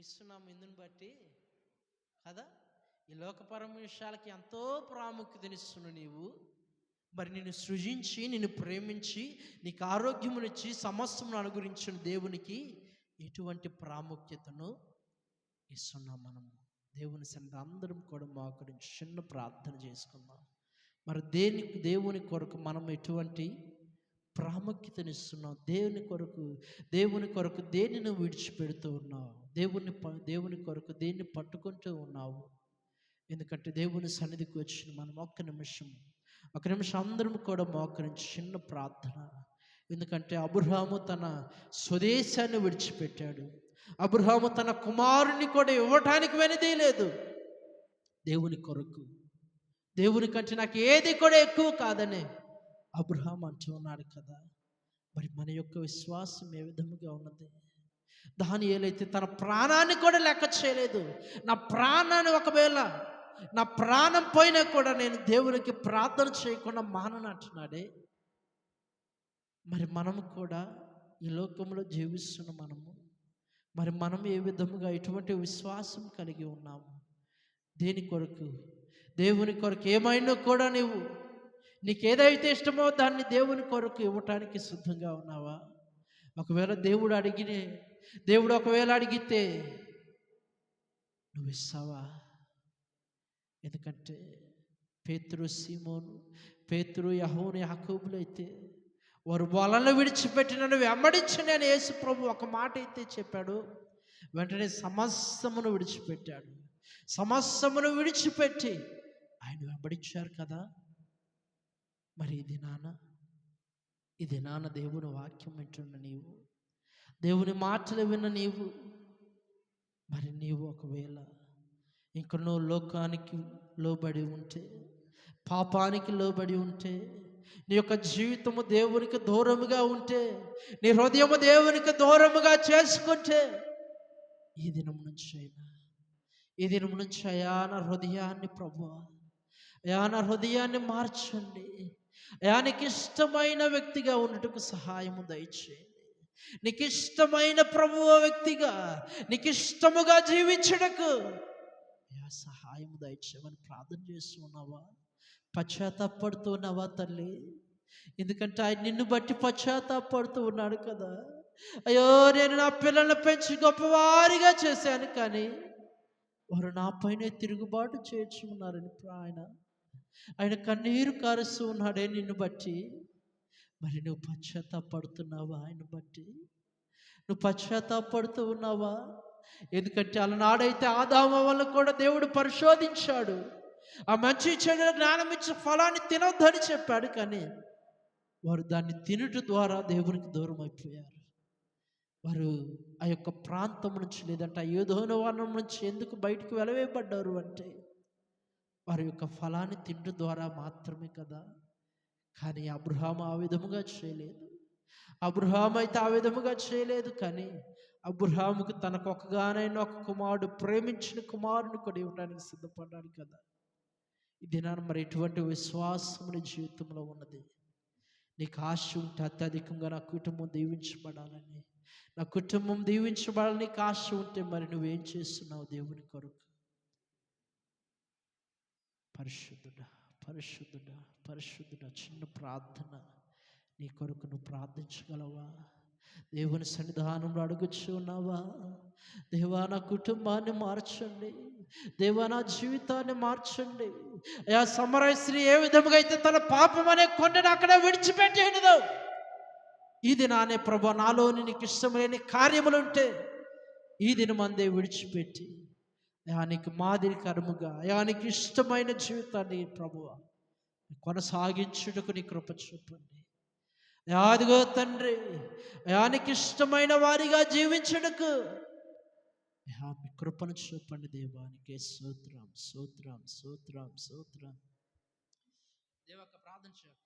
ఇస్తున్నాము ఇందుని బట్టి కదా. ఈ లోకపరమైన విషయాలకి ఎంతో ప్రాముఖ్యతనిస్తున్నావు నీవు. మరి నిన్ను సృజించి నిన్ను ప్రేమించి నీకు ఆరోగ్యమునిచ్చి సమస్తమును అనుగ్రహించిన దేవునికి ఎటువంటి ప్రాముఖ్యతను ఇస్తున్నాం మనము. దేవుని సన్నిధి అందరం కూడా మోకరించి చిన్న ప్రార్థన చేసుకుందాం. మరి దేవుని కొరకు మనం ఎటువంటి ప్రాముఖ్యతనిస్తున్నాం? దేవుని కొరకు దేనిని విడిచిపెడుతూ ఉన్నావు? దేవుని కొరకు దేన్ని పట్టుకుంటూ ఉన్నావు? ఎందుకంటే దేవుని సన్నిధికి వచ్చిన మనం ఒక్క నిమిషం అందరం కూడా మోకరించి చిన్న ప్రార్థన. ఎందుకంటే అబ్రహాము తన స్వదేశాన్ని విడిచిపెట్టాడు. అబ్రహాము తన కుమారుని కూడా ఇవ్వటానికి వెనుదీయలేదు. దేవుని కొరకు, దేవుని కంటే నాకు ఏది కూడా ఎక్కువ కాదని అబ్రహాం అంటూ ఉన్నాడు కదా. మరి మన యొక్క విశ్వాసం ఏ విధముగా ఉన్నది? దానియేలైతే తన ప్రాణాన్ని కూడా లెక్క చేయలేదు. నా ప్రాణాన్ని ఒకవేళ నా ప్రాణం పోయినా కూడా నేను దేవునికి ప్రార్థన చేయకుండా మానను అంటున్నాడే. మరి మనము కూడా ఈ లోకంలో జీవిస్తున్న మరి మనం ఏ విధముగా ఎటువంటి విశ్వాసం కలిగి ఉన్నాము? దేని కొరకు? దేవుని కొరకు ఏమైనా కూడా నీకు ఏదైతే ఇష్టమో దాన్ని దేవుని కొరకు ఇవ్వటానికి సిద్ధంగా ఉన్నావా? ఒకవేళ దేవుడు ఒకవేళ అడిగితే నువ్వు ఇస్తావా? ఎందుకంటే పేతురు, సీమోను, యోహాను, యాకోబులు అయితే వారు వలలు విడిచిపెట్టి నన్ను వెంబడించండి అని యేసు ప్రభు ఒక మాట అయితే చెప్పాడు. వెంటనే సమస్తమును విడిచిపెట్టాడు. సమస్తమును విడిచిపెట్టి ఆయన వెంబడించారు కదా. మరి ఇది నాన్న దేవుని వాక్యం వింటున్న నీవు, దేవుని మాటలు విన్న నీవు, మరి నీవు ఒకవేళ ఇంక నువ్వు లోకానికి లోబడి ఉంటే, పాపానికి లోబడి ఉంటే, నీ యొక్క జీవితము దేవునికి దూరముగా ఉంటే, నీ హృదయము దేవునికి దూరముగా చేసుకుంటే, ఈ దినం నుంచి అయా నా హృదయాన్ని ప్రభువా, అయా నా హృదయాన్ని మార్చండి. అయానికి ఇష్టమైన వ్యక్తిగా ఉన్నట్టుకు సహాయము దయచేయండి. నీకు ఇష్టమైన ప్రభువు వ్యక్తిగా, నీకు ఇష్టముగా జీవించడకు సహాయము దయచేయమని ప్రార్థన చేస్తున్నావా? పశ్చాత్తాపడుతున్నావా తల్లి? ఎందుకంటే ఆయన నిన్ను బట్టి పశ్చాత్తాపడుతూ ఉన్నాడు కదా. అయ్యో, నేను నా పిల్లలను పెంచి గొప్పవారిగా చేశాను, కానీ వారు నా పైన తిరుగుబాటు చేర్చుకున్నారని ఆయన కన్నీరు కారుస్తూ ఉన్నాడే నిన్ను బట్టి. మరి నువ్వు పశ్చాత్తాపడుతున్నావా? ఆయన బట్టి నువ్వు పశ్చాత్తాపడుతూ ఉన్నావా? ఎందుకంటే అలనాడైతే ఆదాము వల్ల కూడా దేవుడు పరిశోధించాడు. ఆ మంచి చెడు జ్ఞానం ఇచ్చే ఫలాన్ని తినొద్దని చెప్పాడు, కానీ వారు దాన్ని తినుట ద్వారా దేవునికి దూరం అయిపోయారు. వారు ఆ యొక్క ప్రాంతం నుంచి, లేదంటే ఆ యోధోను వనం నుంచి ఎందుకు బయటకు వెలవేయబడ్డారు అంటే వారి యొక్క ఫలాన్ని తినడం ద్వారా మాత్రమే కదా. కానీ అబ్రహాము ఆ విధముగా చేయలేదు. కానీ అబ్రహాముకు తనకు ఒకగానైనా ఒక కుమారుడు, ప్రేమించిన కుమారుని కూడా ఇవ్వడానికి సిద్ధపడ్డాడు కదా. ఈ దినాన్ని మరి ఎటువంటి విశ్వాసం నీ జీవితంలో ఉన్నది? నీకు ఆశ ఉంటే అత్యధికంగా నా కుటుంబం దీవించబడాలని, నీకు ఆశ ఉంటే మరి నువ్వేం చేస్తున్నావు దేవుని కొరకు? పరిశుద్ధుడా చిన్న ప్రార్థన నీ కొరకు నువ్వు ప్రార్థించగలవా? దేవుని సన్నిధానంలో అడుగుచు ఉన్నావా? దేవా, నా కుటుంబాన్ని మార్చండి, దేవా నా జీవితాన్ని మార్చండి. ఆ సమరయ స్త్రీ ఏ విధముగా అయితే తన పాపం అనే కొండను అక్కడే విడిచిపెట్టేయదు, ఈ దినానే ప్రభు నాలోని నీకు ఇష్టమైన కార్యములుంటే ఈ దినమందే విడిచిపెట్టి ఆయనకి మాదిరికరముగా, ఆయనకి ఇష్టమైన జీవితాన్ని ప్రభువా కొనసాగించుటకు నీ కృప చూపండి. అదిగో తండ్రి, ఆయనకి ఇష్టమైన వారిగా జీవించుటకు మీ కృపను చూపండి. దేవానికి స్తోత్రం. దేవా ప్రార్థన చేయండి.